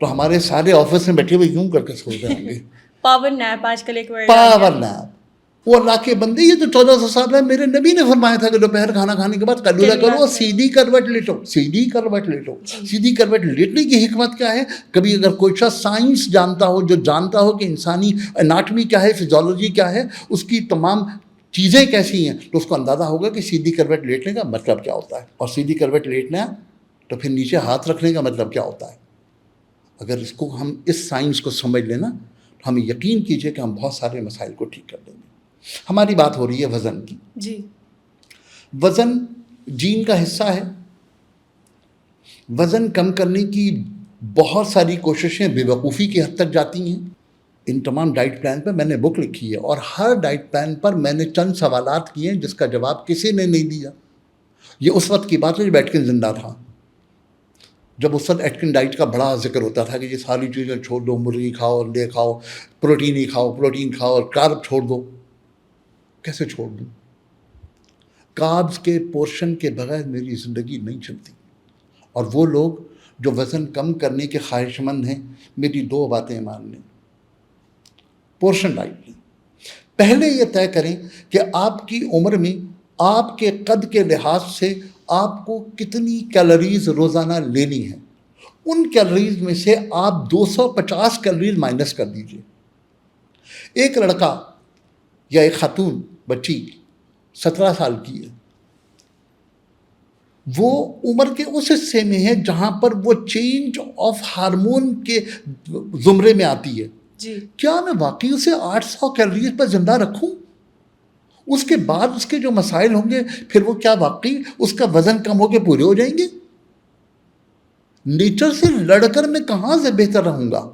تو ہمارے سارے آفس میں بیٹھے ہوئے یوں کر کے سو جائیں گے. پاور نیپ آج کل ایک ورڈ. Power nap. وہ اللہ کے بندے، یہ تو 1400 سال ہے. میرے نبی نے فرمایا تھا کہ دوپہر کھانا کھانے کے بعد قیلولہ کرو اور سیدھی کروٹ لیٹو. سیدھی کروٹ لیٹو. سیدھی کروٹ لیٹنے کی حکمت کیا ہے؟ کبھی اگر کوئی شخص سائنس جانتا ہو، جو جانتا ہو کہ انسانی اناٹمی کیا ہے، فزیولوجی کیا ہے، اس کی تمام چیزیں کیسی ہیں تو اس کو اندازہ ہوگا کہ سیدھی کروٹ لیٹنے کا مطلب کیا ہوتا ہے، اور سیدھی کروٹ لیٹنا ہے تو پھر نیچے ہاتھ رکھنے کا مطلب کیا ہوتا ہے. اگر اس کو ہم اس سائنس کو سمجھ لینا تو ہمیں یقین کیجئے کہ ہم بہت سارے مسائل کو ٹھیک کر دیں گے. ہماری بات ہو رہی ہے وزن کی. جی. وزن جین کا حصہ ہے. وزن کم کرنے کی بہت ساری کوششیں بے وقوفی کی حد تک جاتی ہیں. ان تمام ڈائٹ پلان پر میں نے بک لکھی ہے، اور ہر ڈائٹ پلان پر میں نے چند سوالات کیے ہیں جس کا جواب کسی نے نہیں دیا. یہ اس وقت کی بات ہے جب ایٹکن زندہ تھا، جب اس وقت ایٹکن ڈائٹ کا بڑا ذکر ہوتا تھا کہ یہ ساری چیزیں چھوڑ دو، مرغی کھاؤ، انڈے کھاؤ، پروٹین ہی کھاؤ، پروٹین کھاؤ اور کارب چھوڑ دو. کیسے چھوڑ دوں؟ کاربز کے پورشن کے بغیر میری زندگی نہیں چلتی. اور وہ لوگ جو وزن کم کرنے کے خواہش مند ہیں، میری دو باتیں مان لیں. پورشن ڈائٹ لیں. پہلے یہ طے کریں کہ آپ کی عمر میں آپ کے قد کے لحاظ سے آپ کو کتنی کیلوریز روزانہ لینی ہے. ان کیلوریز میں سے آپ 250 کیلوریز مائنس کر دیجئے. ایک لڑکا یا ایک خاتون بچی 17 سال کی ہے، وہ عمر کے اس حصے میں ہے جہاں پر وہ چینج آف ہارمون کے زمرے میں آتی ہے. جی. کیا میں واقعی اسے 800 کیلوریز پر زندہ رکھوں؟ اس کے بعد اس کے جو مسائل ہوں گے، پھر وہ کیا واقعی اس کا وزن کم ہو کے پورے ہو جائیں گے؟ نیچر سے لڑ کر میں کہاں سے بہتر رہوں گا؟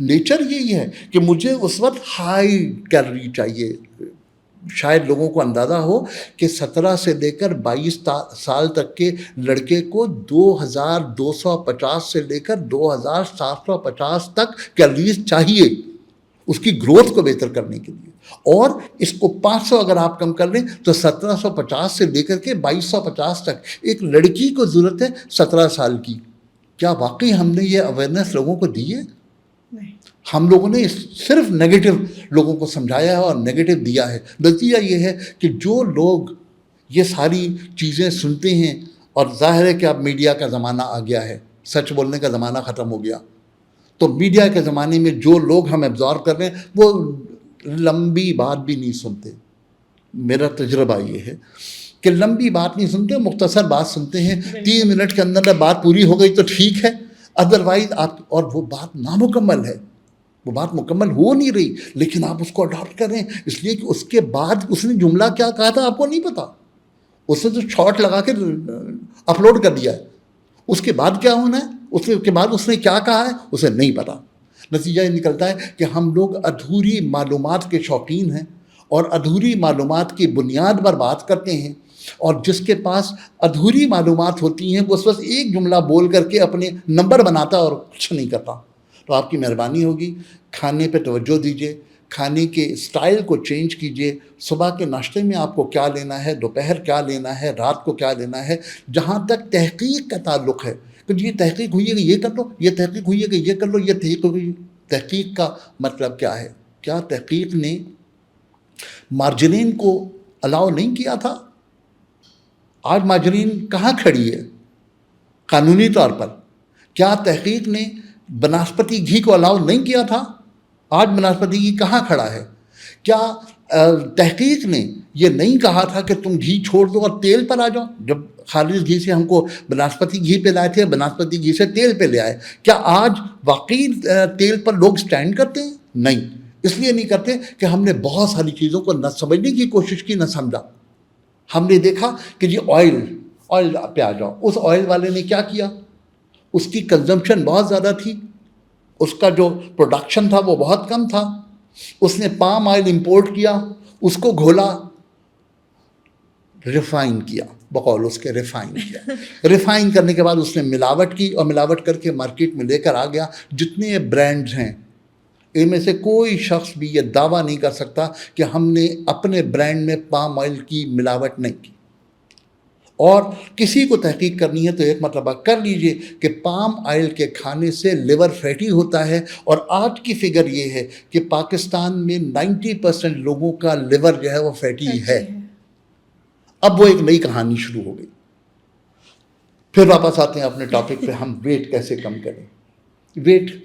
نیچر یہی ہے کہ مجھے اس وقت ہائی کیلوری چاہیے. شاید لوگوں کو اندازہ ہو کہ 17 سے لے کر 22 سال تک کے لڑکے کو 2250 سے لے کر 2750 تک کیلوریز چاہیے اس کی گروتھ کو بہتر کرنے کے لیے. اور اس کو 500 اگر آپ کم کر لیں تو 1750 سے لے کر کے 2250 تک ایک لڑکی کو ضرورت ہے 17 سال کی. کیا واقعی ہم نے یہ اویئرنیس لوگوں کو دی ہے؟ نہیں. ہم لوگوں نے صرف نیگیٹو لوگوں کو سمجھایا ہے اور نیگیٹو دیا ہے. نتیجہ یہ ہے کہ جو لوگ یہ ساری چیزیں سنتے ہیں، اور ظاہر ہے کہ اب میڈیا کا زمانہ آ گیا ہے، سچ بولنے کا زمانہ ختم ہو گیا، تو میڈیا کے زمانے میں جو لوگ ہم ایبزارو کر رہے ہیں وہ لمبی بات بھی نہیں سنتے. میرا تجربہ یہ ہے کہ لمبی بات نہیں سنتے، مختصر بات سنتے ہیں. 3 منٹ کے اندر بات پوری ہو گئی تو ٹھیک ہے، ادروائز آپ، اور وہ بات نامکمل ہے، وہ بات مکمل ہو نہیں رہی، لیکن آپ اس کو اڈاپٹ کر رہے ہیں اس لیے کہ اس کے بعد اس نے جملہ کیا کہا تھا آپ کو نہیں پتا. اس نے تو شارٹ لگا کے اپلوڈ کر دیا ہے. اس کے بعد کیا ہونا ہے، اس کے بعد اس نے کیا کہا ہے اسے نہیں پتا. نتیجہ یہ نکلتا ہے کہ ہم لوگ ادھوری معلومات کے شوقین ہیں، اور ادھوری معلومات کی بنیاد پر بات کرتے ہیں. اور جس کے پاس ادھوری معلومات ہوتی ہیں وہ اس وقت ایک جملہ بول کر کے اپنے نمبر بناتا اور کچھ نہیں کرتا. تو آپ کی مہربانی ہوگی، کھانے پہ توجہ دیجیے، کھانے کے اسٹائل کو چینج کیجیے. صبح کے ناشتے میں آپ کو کیا لینا ہے، دوپہر کیا لینا ہے، رات کو کیا لینا ہے. جہاں تک تحقیق کا تعلق ہے کہ یہ تحقیق ہوئی ہے کہ یہ کر لو، یہ تحقیق ہوئی ہے کہ یہ کر لو، یہ تحقیق ہوئی. تحقیق کا مطلب کیا ہے؟ کیا تحقیق نے مارجرین کو الاؤ نہیں کیا تھا؟ آج مارجرین کہاں کھڑی ہے قانونی طور پر؟ کیا تحقیق نے بناسپتی گھی کو الاؤ نہیں کیا تھا؟ آج بناسپتی گھی کہاں کھڑا ہے؟ کیا تحقیق نے یہ نہیں کہا تھا کہ تم گھی چھوڑ دو اور تیل پر آ جاؤ؟ جب خالص گھی سے ہم کو بناسپتی گھی پہ لائے تھے، بناسپتی گھی سے تیل پہ لے آئے. کیا آج واقعی تیل پر لوگ سٹینڈ کرتے ہیں؟ نہیں. اس لیے نہیں کرتے کہ ہم نے بہت ساری چیزوں کو نہ سمجھنے کی کوشش کی، نہ سمجھا. ہم نے دیکھا کہ جی آئل پہ آ جاؤ. اس آئل والے نے کیا کیا؟ اس کی کنزمپشن بہت زیادہ تھی، اس کا جو پروڈکشن تھا وہ بہت کم تھا. اس نے پام آئل امپورٹ کیا، اس کو گھولا، ریفائن کیا، بقول اس کے ریفائن کیا. ریفائن کرنے کے بعد اس نے ملاوٹ کی، اور ملاوٹ کر کے مارکیٹ میں لے کر آ گیا. جتنے برانڈز ہیں ان میں سے کوئی شخص بھی یہ دعویٰ نہیں کر سکتا کہ ہم نے اپنے برانڈ میں پام آئل کی ملاوٹ نہیں کی. اور کسی کو تحقیق کرنی ہے تو ایک مرتبہ کر لیجئے کہ پام آئل کے کھانے سے لیور فیٹی ہوتا ہے. اور آج کی فگر یہ ہے کہ پاکستان میں 90% لوگوں کا لیور جو ہے وہ فیٹی ہے. اب وہ ایک نئی کہانی شروع ہو گئی. پھر واپس آتے ہیں اپنے ٹاپک پہ، ہم ویٹ کیسے کم کریں. ویٹ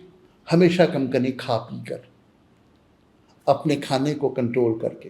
ہمیشہ کم کریں کھا پی کر، اپنے کھانے کو کنٹرول کر کے.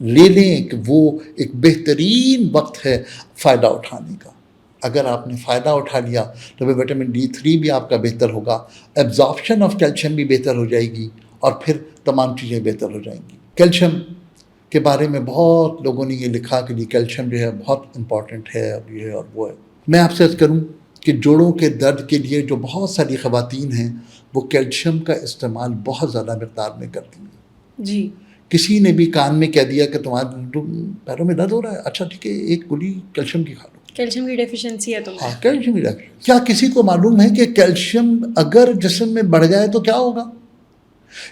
لے لیں کہ وہ ایک بہترین وقت ہے فائدہ اٹھانے کا. اگر آپ نے فائدہ اٹھا لیا تو وٹامن D3 بھی آپ کا بہتر ہوگا, ایبزارپشن آف کیلشیم بھی بہتر ہو جائے گی, اور پھر تمام چیزیں بہتر ہو جائیں گی. کیلشیم کے بارے میں بہت لوگوں نے یہ لکھا کہ یہ کیلشیم جو ہے بہت امپورٹنٹ ہے, اور یہ اور وہ ہے. میں آپ سے عرض کروں کہ جوڑوں کے درد کے لیے جو بہت ساری خواتین ہیں وہ کیلشیم کا استعمال بہت زیادہ مقدار میں کرتی ہیں. جی. کسی نے بھی کان میں کہہ دیا کہ تمہارے پیروں میں درد ہو رہا ہے, اچھا ٹھیک ہے ایک گولی کیلشیم کی کھا لو. کیلشیم کی ڈیفیشنسی ہے تو. ہاں, کیلشیم کی ڈیفیشنسی. کیا کسی کو معلوم ہے کہ کیلشیم اگر جسم میں بڑھ جائے تو کیا ہوگا؟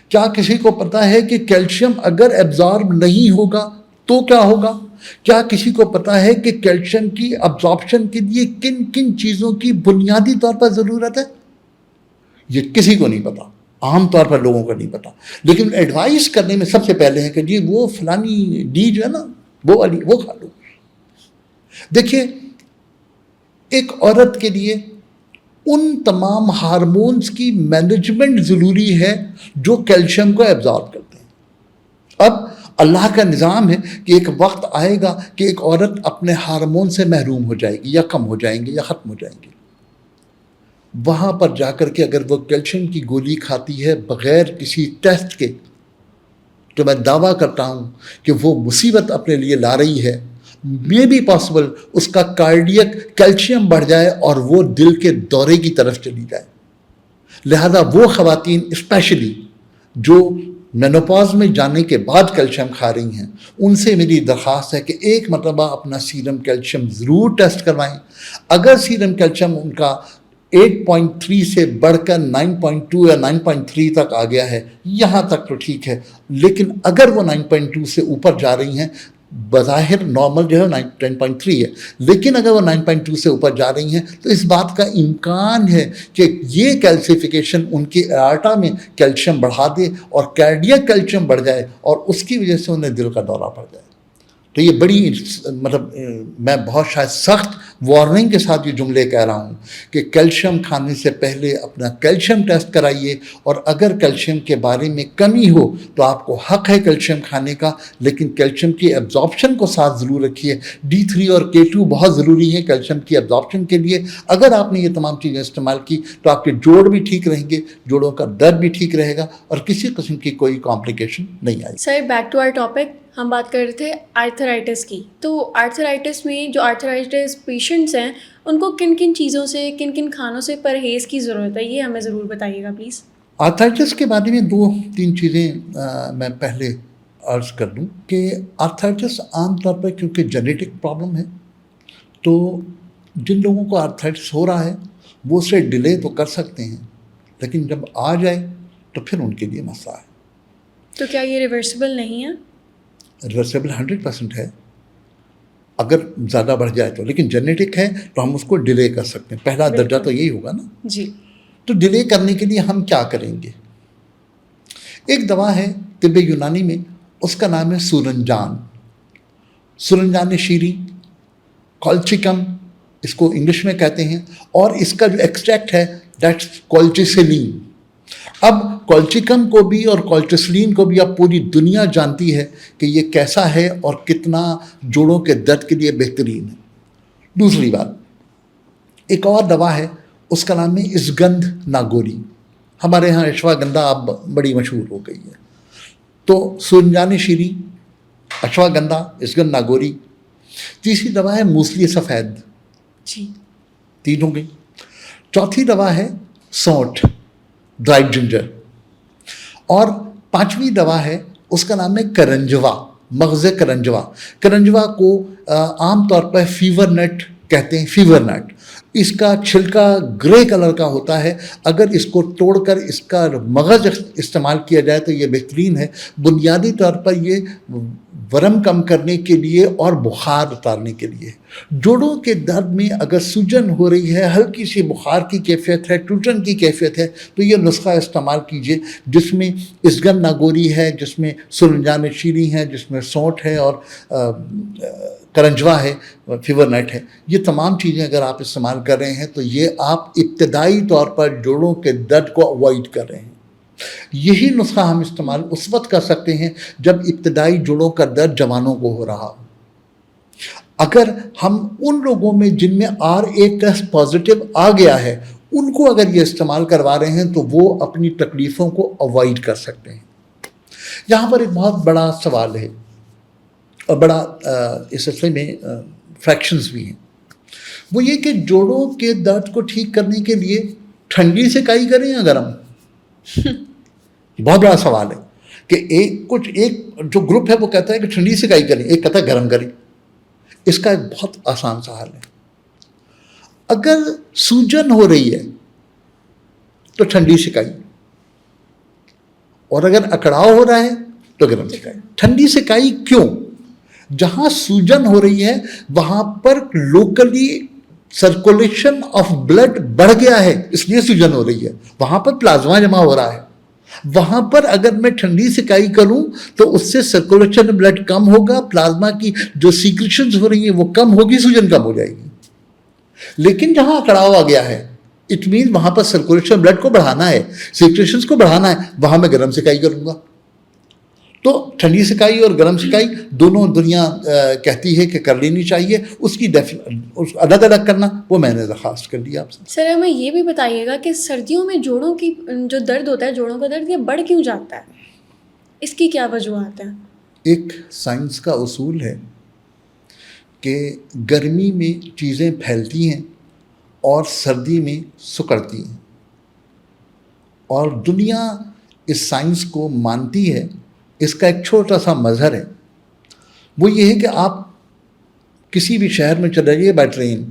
کیا کسی کو پتا ہے کہ کیلشیم اگر ایبزارب نہیں ہوگا تو کیا ہوگا؟ کیا کسی کو پتا ہے کہ کیلشیم کی ابزارپشن کے لیے کن کن چیزوں کی بنیادی طور پر ضرورت ہے؟ یہ کسی کو نہیں پتا, عام طور پر لوگوں کو نہیں پتا. لیکن ایڈوائز کرنے میں سب سے پہلے ہے کہ جی وہ فلانی ڈی جو ہے نا وہ والی وہ کھا لو. دیکھیے, ایک عورت کے لیے ان تمام ہارمونز کی مینجمنٹ ضروری ہے جو کیلشیم کو ایبزارب کرتے ہیں. اب اللہ کا نظام ہے کہ ایک وقت آئے گا کہ ایک عورت اپنے ہارمون سے محروم ہو جائے گی, یا کم ہو جائیں گے, یا ختم ہو جائیں گے. وہاں پر جا کر کے اگر وہ کیلشیم کی گولی کھاتی ہے بغیر کسی ٹیسٹ کے, تو میں دعویٰ کرتا ہوں کہ وہ مصیبت اپنے لیے لا رہی ہے. مے بی پاسبل اس کا کارڈیک کیلشیم بڑھ جائے اور وہ دل کے دورے کی طرف چلی جائے. لہذا وہ خواتین اسپیشلی جو مینوپاز میں جانے کے بعد کیلشیم کھا رہی ہیں, ان سے میری درخواست ہے کہ ایک مرتبہ اپنا سیرم کیلشیم ضرور ٹیسٹ کروائیں. اگر سیرم کیلشیم ان کا 8.3 سے بڑھ کر 9.2 یا 9.3 تک آ گیا ہے, یہاں تک تو ٹھیک ہے. لیکن اگر وہ 9.2 سے اوپر جا رہی ہیں, بظاہر نارمل جو ہے 10.3 ہے, لیکن اگر وہ 9.2 سے اوپر جا رہی ہیں تو اس بات کا امکان ہے کہ یہ کیلسیفیکیشن ان کی اارٹا میں کیلشیم بڑھا دے اور کارڈیک کیلشیم بڑھ جائے, اور اس کی وجہ سے انہیں دل کا دورہ پڑ جائے. تو یہ بڑی میں بہت شاید سخت وارننگ کے ساتھ یہ جملے کہہ رہا ہوں کہ کیلشیم کھانے سے پہلے اپنا کیلشیم ٹیسٹ کرائیے, اور اگر کیلشیم کے بارے میں کمی ہو تو آپ کو حق ہے کیلشیم کھانے کا, لیکن کیلشیم کی ایبزارپشن کو ساتھ ضرور رکھیے. D3 اور K2 بہت ضروری ہے کیلشیم کی ایبزارپشن کے لیے. اگر آپ نے یہ تمام چیزیں استعمال کی تو آپ کے جوڑ بھی ٹھیک رہیں گے, جوڑوں کا درد بھی ٹھیک رہے گا, اور کسی قسم کی کوئی کمپلیکیشن نہیں آئے. سر بیک ٹو آر ٹاپک, ہم بات کر رہے تھے آرتھرائٹس کی. تو آرتھرائٹس میں جو آرتھرائٹس پیشنٹس ہیں ان کو کن کن چیزوں سے, کن کن کھانوں سے پرہیز کی ضرورت ہے, یہ ہمیں ضرور بتائیے گا پلیز. آرتھرائٹس کے بارے میں 2-3 چیزیں میں پہلے عرض کر دوں کہ آرتھرائٹس عام طور پر کیونکہ جینیٹک پرابلم ہے, تو جن لوگوں کو آرتھرائٹس ہو رہا ہے وہ اسے ڈیلے تو کر سکتے ہیں, لیکن جب آ جائے تو پھر ان کے لیے مسئلہ ہے. تو کیا یہ ریورسیبل نہیں ہے؟ ریورسیبل 100% ہے اگر زیادہ بڑھ جائے تو, لیکن جینیٹک ہے تو ہم اس کو ڈیلے کر سکتے ہیں. پہلا درجہ تو یہی ہوگا نا جی. تو ڈیلے کرنے کے لیے ہم کیا کریں گے؟ ایک دوا ہے طب یونانی میں, اس کا نام ہے سورنجان, سورنجان شیری, کالچیکم اس کو انگلش میں کہتے ہیں, اور اس کا جو ایکسٹریکٹ ہے دیٹس کولچیسلین. اب کولچیکم کو بھی اور کولچیسلین کو بھی اب پوری دنیا جانتی ہے کہ یہ کیسا ہے اور کتنا جوڑوں کے درد کے لیے بہترین ہے. دوسری بات, ایک اور دوا ہے اس کا نام ہے اسگندھ ناگوری. ہمارے ہاں اشواگندھا اب بڑی مشہور ہو گئی ہے. تو سورنجان شیری, اشواگندھا, اسگندھ ناگوری. تیسری دوا ہے موسلی سفید. جی. 3 ہو گئی. چوتھی دوا ہے سونٹھ, ڈرائیڈ جنجر. اور 5ویں دوا ہے اس کا نام ہے کرنجوا, مغز کرنجوا. کرنجوا کو عام طور پر فیور نٹ کہتے ہیں, فیور نٹ. اس کا چھلکا گرے کلر کا ہوتا ہے, اگر اس کو توڑ کر اس کا مغز استعمال کیا جائے تو یہ بہترین ہے. بنیادی طور پر یہ ورم کم کرنے کے لیے اور بخار اتارنے کے لیے. جوڑوں کے درد میں اگر سوجن ہو رہی ہے, ہلکی سی بخار کی کیفیت ہے, ٹوٹن کی کیفیت ہے, تو یہ نسخہ استعمال کیجئے جس میں اسگندھ ناگوری ہے, جس میں سورنجان شیری ہے, جس میں سونٹھ ہے, اور کرنجوا ہے, فیور نٹ ہے. یہ تمام چیزیں اگر آپ استعمال کر رہے ہیں تو یہ آپ ابتدائی طور پر جوڑوں کے درد کو اوائڈ کر رہے ہیں. یہی نسخہ ہم استعمال اس وقت کر سکتے ہیں جب ابتدائی جوڑوں کا درد جوانوں کو ہو رہا ہو. اگر ہم ان لوگوں میں جن میں RA ٹیسٹ پازیٹیو آ گیا ہے ان کو اگر یہ استعمال کروا رہے ہیں تو وہ اپنی تکلیفوں کو اوائڈ کر سکتے ہیں. یہاں پر ایک بہت بڑا سوال ہے اور بڑا اس سلسلے میں فریکشنز بھی ہیں. وہ یہ کہ جوڑوں کے درد کو ٹھیک کرنے کے لیے ٹھنڈی سکائی کریں یا گرم؟ بہت بڑا سوال ہے کہ ایک جو گروپ ہے وہ کہتا ہے کہ ٹھنڈی سکائی کریں، ایک کہتا ہے گرم کریں. اس کا ایک بہت آسان سا حل ہے. اگر سوجن ہو رہی ہے تو ٹھنڈی سکائی، اور اگر اکڑاؤ ہو رہا ہے تو گرم سکائی. ٹھنڈی سکائی کیوں؟ جہاں سوجن ہو رہی ہے وہاں پر لوکلی سرکولیشن آف بلڈ بڑھ گیا ہے، اس لیے سوجن ہو رہی ہے. وہاں پر پلازما جمع ہو رہا ہے. وہاں پر اگر میں ٹھنڈی سکائی کروں تو اس سے سرکولیشن بلڈ کم ہوگا، پلازما کی جو سیکریشنز ہو رہی ہیں وہ کم ہوگی، سوجن کم ہو جائے گی. لیکن جہاں اکڑاؤ آ گیا ہے اٹ مین وہاں پر سرکولیشن بلڈ کو بڑھانا ہے، سیکریشنز کو بڑھانا ہے، وہاں میں گرم سکائی کروں گا. تو ٹھنڈی سکائی اور گرم سکائی دونوں دنیا کہتی ہے کہ کر لینی چاہیے. اس کی الگ الگ کرنا وہ میں نے درخواست کر دیا آپ سے. سر ہمیں یہ بھی بتائیے گا کہ سردیوں میں جوڑوں کی جو درد ہوتا ہے، جوڑوں کا درد، یہ بڑھ کیوں جاتا ہے؟ اس کی کیا وجوہات ہیں؟ ایک سائنس کا اصول ہے کہ گرمی میں چیزیں پھیلتی ہیں اور سردی میں سکڑتی ہیں، اور دنیا اس سائنس کو مانتی ہے. اس کا ایک چھوٹا سا مظہر ہے، وہ یہ ہے کہ آپ کسی بھی شہر میں چلے جائیے بائی ٹرین،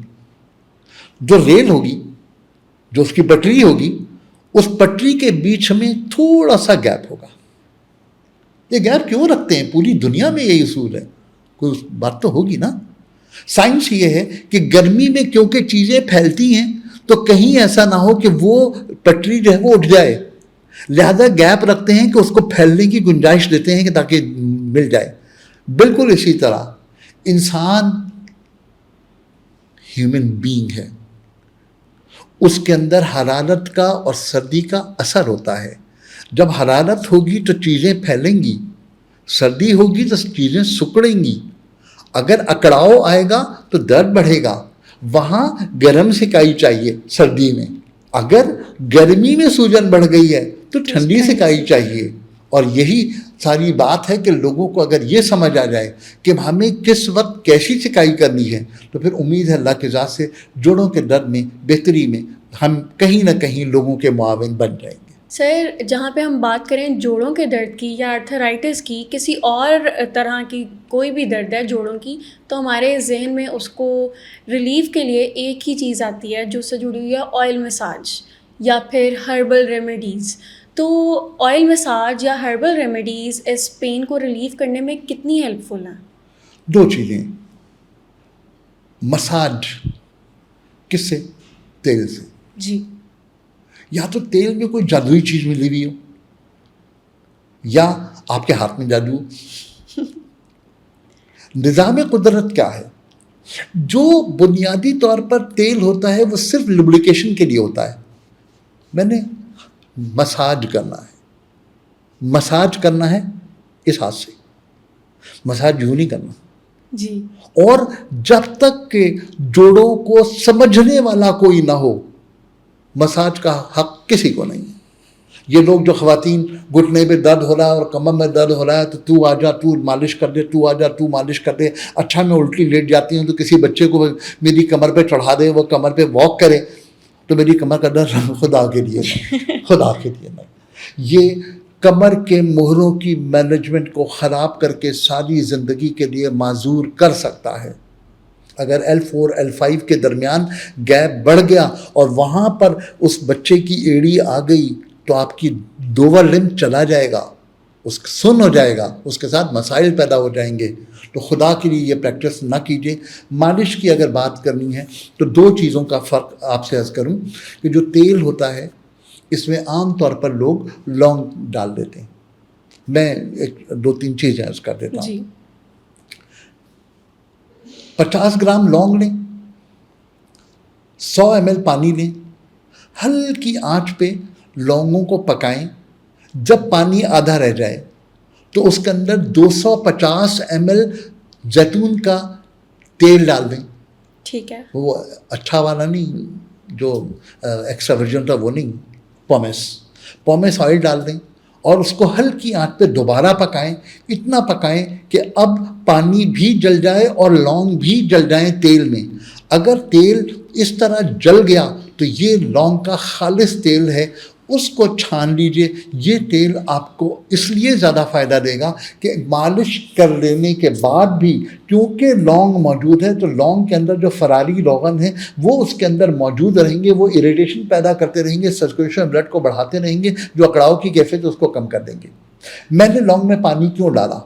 جو ریل ہوگی، جو اس کی پٹری ہوگی، اس پٹری کے بیچ میں تھوڑا سا گیپ ہوگا. یہ گیپ کیوں رکھتے ہیں؟ پوری دنیا میں یہی اصول ہے، کوئی بات تو ہوگی نا. سائنس یہ ہے کہ گرمی میں کیونکہ چیزیں پھیلتی ہیں تو کہیں ایسا نہ ہو کہ وہ پٹری جو ہے وہ اٹھ جائے، لہذا گیپ رکھتے ہیں کہ اس کو پھیلنے کی گنجائش دیتے ہیں کہ تاکہ مل جائے. بالکل اسی طرح انسان ہیومن بینگ ہے، اس کے اندر حرارت کا اور سردی کا اثر ہوتا ہے. جب حرارت ہوگی تو چیزیں پھیلیں گی، سردی ہوگی تو چیزیں سکڑیں گی. اگر اکڑاؤ آئے گا تو درد بڑھے گا، وہاں گرم سکائی چاہیے سردی میں. اگر گرمی میں سوجن بڑھ گئی ہے تو ٹھنڈی سکائی چاہیے. اور یہی ساری بات ہے کہ لوگوں کو اگر یہ سمجھ آ جائے کہ ہمیں کس وقت کیسی سکائی کرنی ہے تو پھر امید ہے اللہ کی ذات سے جوڑوں کے درد میں بہتری میں ہم کہیں نہ کہیں لوگوں کے معاون بن جائیں گے. سر جہاں پہ ہم بات کریں جوڑوں کے درد کی یا آرتھرائٹس کی، کسی اور طرح کی کوئی بھی درد ہے جوڑوں کی، تو ہمارے ذہن میں اس کو ریلیف کے لیے ایک ہی چیز آتی ہے جو اس سے جڑی ہوئی ہے، آئل مساج یا پھر ہربل ریمیڈیز. تو آئل مساج یا ہربل ریمیڈیز اس پین کو ریلیف کرنے میں کتنی ہیلپ فل ہیں؟ دو چیزیں، مساج کس سے؟ تیل سے. جی. یا تو تیل میں کوئی جادوئی چیز ملی ہوئی ہو یا آپ کے ہاتھ میں جادو. نظام قدرت کیا ہے؟ جو بنیادی طور پر تیل ہوتا ہے وہ صرف لبریکیشن کے لیے ہوتا ہے. میں نے مساج کرنا ہے، مساج کرنا ہے اس ہاتھ سے، مساج یوں نہیں کرنا. جی. اور جب تک کہ جوڑوں کو سمجھنے والا کوئی نہ ہو مساج کا حق کسی کو نہیں. یہ لوگ جو خواتین گھٹنے میں درد ہو رہا ہے اور کمر میں درد ہو رہا ہے تو آ جا تو مالش کر دے، تو آ جا تو مالش کر دے. اچھا میں الٹی لیٹ جاتی ہوں تو کسی بچے کو میری کمر پہ چڑھا دے، وہ کمر پہ واک کرے تو میری کمر کا درد خدا کے لیے نہیں، خدا کے لیے نہیں. یہ کمر کے مہروں کی مینجمنٹ کو خراب کر کے ساری زندگی کے لیے معذور کر سکتا ہے. اگر L4 L5 کے درمیان گیپ بڑھ گیا اور وہاں پر اس بچے کی ایڑی آ گئی تو آپ کی دوور لمب چلا جائے گا، اس سن ہو جائے گا، اس کے ساتھ مسائل پیدا ہو جائیں گے. تو خدا کے لیے یہ پریکٹس نہ کیجیے. مالش کی اگر بات کرنی ہے تو دو چیزوں کا فرق آپ سے عرض کروں کہ جو تیل ہوتا ہے اس میں عام طور پر لوگ لونگ ڈال دیتے ہیں. میں دو تین چیزیں عرض کر دیتا ہوں. جی. 50 گرام لونگ لیں، 100 ml پانی لیں، ہلکی آنچ پہ لونگوں کو پکائیں، جب پانی آدھا رہ جائے تو اس کے اندر 250 ml زیتون کا تیل ڈال دیں. ٹھیک ہے. وہ اچھا والا نہیں جو ایکسٹرا ورجن تھا وہ نہیں, پومیس آئل ڈال دیں اور اس کو ہلکی آنچ پہ دوبارہ پکائیں. اتنا پکائیں کہ اب پانی بھی جل جائے اور لونگ بھی جل جائیں تیل میں. اگر تیل اس طرح جل گیا تو یہ لونگ کا خالص تیل ہے, اس کو چھان لیجئے. یہ تیل آپ کو اس لیے زیادہ فائدہ دے گا کہ مالش کر لینے کے بعد بھی کیونکہ لونگ موجود ہے تو لونگ کے اندر جو فراری روغن ہیں وہ اس کے اندر موجود رہیں گے, وہ اریٹیشن پیدا کرتے رہیں گے, سرکولیشن بلڈ کو بڑھاتے رہیں گے, جو اکڑاؤ کی کیفیت اس کو کم کر دیں گے. میں نے لونگ میں پانی کیوں ڈالا,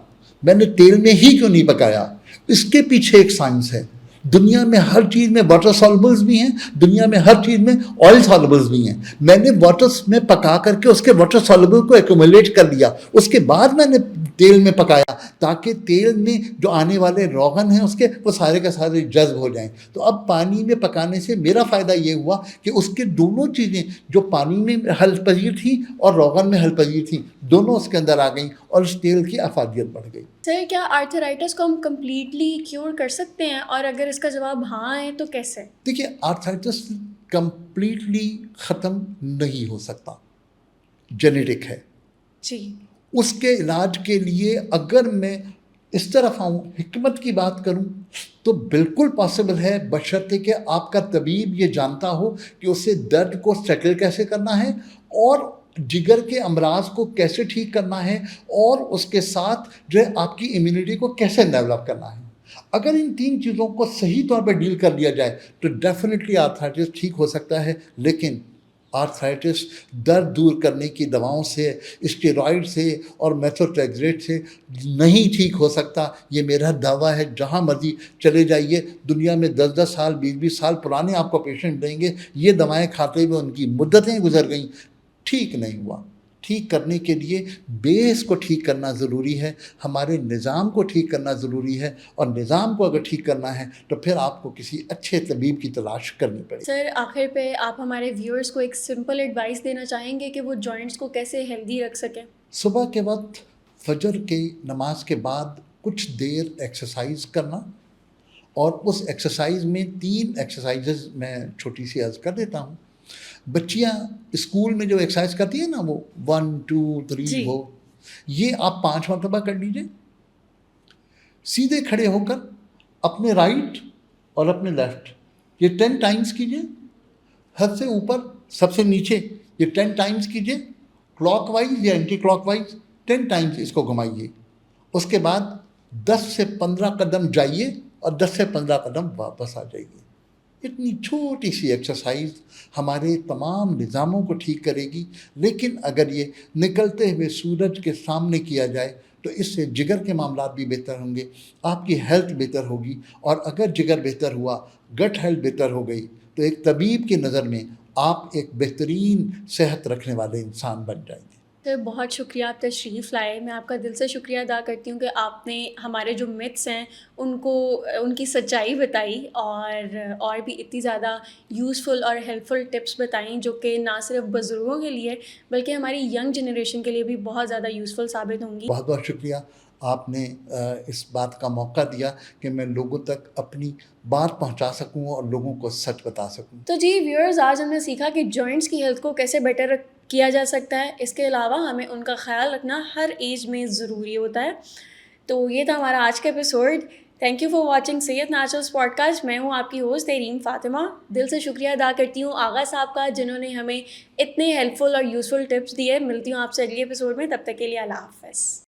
میں نے تیل میں ہی کیوں نہیں پکایا, اس کے پیچھے ایک سائنس ہے. دنیا میں ہر چیز میں واٹر سالبلز بھی ہیں, دنیا میں ہر چیز میں آئل سالبلز بھی ہیں. میں نے واٹر میں پکا کر کے اس کے واٹر سالبل کو ایکومولیٹ کر لیا, اس کے بعد میں نے تیل میں پکایا تاکہ تیل میں جو آنے والے روغن ہیں اس کے وہ سارے کے سارے جذب ہو جائیں. تو اب پانی میں پکانے سے میرا فائدہ یہ ہوا کہ اس کے دونوں چیزیں جو پانی میں حل پذیر تھیں اور روغن میں حل پذیر تھیں دونوں اس کے اندر آ گئیں اور اس تیل کی افادیت بڑھ گئی. سر کیا آرتھرائٹس کو ہم کمپلیٹلی کیور کر سکتے ہیں, اور اگر اس کا جواب ہاں ہے تو کیسے؟ دیکھیے آرتھرائٹس کمپلیٹلی ختم نہیں ہو سکتا, جینیٹک ہے. جی. اس کے علاج کے لیے اگر میں اس طرف آؤں, حکمت کی بات کروں تو بالکل پاسبل ہے, بشرطے کہ آپ کا طبیب یہ جانتا ہو کہ اسے درد کو سیٹل کیسے کرنا ہے اور جگر کے امراض کو کیسے ٹھیک کرنا ہے اور اس کے ساتھ جو ہے آپ کی امیونٹی کو کیسے ڈیولپ کرنا ہے. اگر ان تین چیزوں کو صحیح طور پہ ڈیل کر لیا جائے تو ڈیفینیٹلی آرتھرائٹس ٹھیک ہو سکتا ہے. لیکن آرتھرائٹس درد دور کرنے کی دواؤں سے, اسٹیرائڈ سے اور میتھوٹریگزیٹ سے نہیں ٹھیک ہو سکتا. یہ میرا دعویٰ ہے, جہاں مرضی چلے جائیے دنیا میں 10-10 سال 20-20 سال پرانے آپ کو پیشنٹ دیں گے, یہ دوائیں کھاتے ہوئے ان کی مدتیں گزر گئیں, ٹھیک نہیں ہوا. ٹھیک کرنے کے لیے بیس کو ٹھیک کرنا ضروری ہے, ہمارے نظام کو ٹھیک کرنا ضروری ہے, اور نظام کو اگر ٹھیک کرنا ہے تو پھر آپ کو کسی اچھے طبیب کی تلاش کرنی پڑے. سر آخر پہ آپ ہمارے ویورز کو ایک سمپل ایڈوائس دینا چاہیں گے کہ وہ جوائنٹس کو کیسے ہیلدی رکھ سکیں؟ صبح کے وقت فجر کی نماز کے بعد کچھ دیر ایکسرسائز کرنا, اور اس ایکسرسائز میں 3 ایکسرسائزز میں چھوٹی سی عرض کر دیتا ہوں. بچیاں اسکول میں جو ایکسرسائز کرتی ہیں نا وہ 1 2 3 ہو, یہ آپ 5 مرتبہ کر لیجئے. سیدھے کھڑے ہو کر اپنے رائٹ اور اپنے لیفٹ یہ 10 ٹائمز کیجئے. حد سے اوپر سب سے نیچے یہ 10 ٹائمز کیجئے. کلاک وائز یا اینٹی کلاک وائز 10 ٹائمز اس کو گھمائیے. اس کے بعد 10 سے 15 قدم جائیے اور 10 سے 15 قدم واپس آ جائیے. اتنی چھوٹی سی ایکسرسائز ہمارے تمام نظاموں کو ٹھیک کرے گی. لیکن اگر یہ نکلتے ہوئے سورج کے سامنے کیا جائے تو اس سے جگر کے معاملات بھی بہتر ہوں گے, آپ کی ہیلتھ بہتر ہوگی, اور اگر جگر بہتر ہوا, گٹ ہیلتھ بہتر ہو گئی تو ایک طبیب کی نظر میں آپ ایک بہترین صحت رکھنے والے انسان بن جائیں گے. سر بہت شکریہ آپ تشریف لائے. میں آپ کا دل سے شکریہ ادا کرتی ہوں کہ آپ نے ہمارے جو متس ہیں ان کی سچائی بتائی, اور بھی اتنی زیادہ یوزفل اور ہیلپفل ٹپس بتائیں جو کہ نہ صرف بزرگوں کے لیے بلکہ ہماری ینگ جنریشن کے لیے بھی بہت زیادہ یوزفل ثابت ہوں گی. بہت بہت شکریہ, آپ نے اس بات کا موقع دیا کہ میں لوگوں تک اپنی بات پہنچا سکوں اور لوگوں کو سچ بتا سکوں. تو جی ویورز, آج ہم نے سیکھا کہ جوائنٹس کی ہیلتھ کو کیسے بیٹر کیا جا سکتا ہے. اس کے علاوہ ہمیں ان کا خیال رکھنا ہر ایج میں ضروری ہوتا ہے. تو یہ تھا ہمارا آج کا episode. Thank you for watching Syed Naturals podcast. میں ہوں آپ کی ہوسٹ تیریم فاطمہ. دل سے شکریہ ادا کرتی ہوں آغا صاحب کا جنہوں نے ہمیں اتنے ہیلپ فل اور یوزفل ٹپس دیے. ملتی ہوں آپ سے اگلی ایپیسوڈ میں, تب تک کے لیے اللہ حافظ.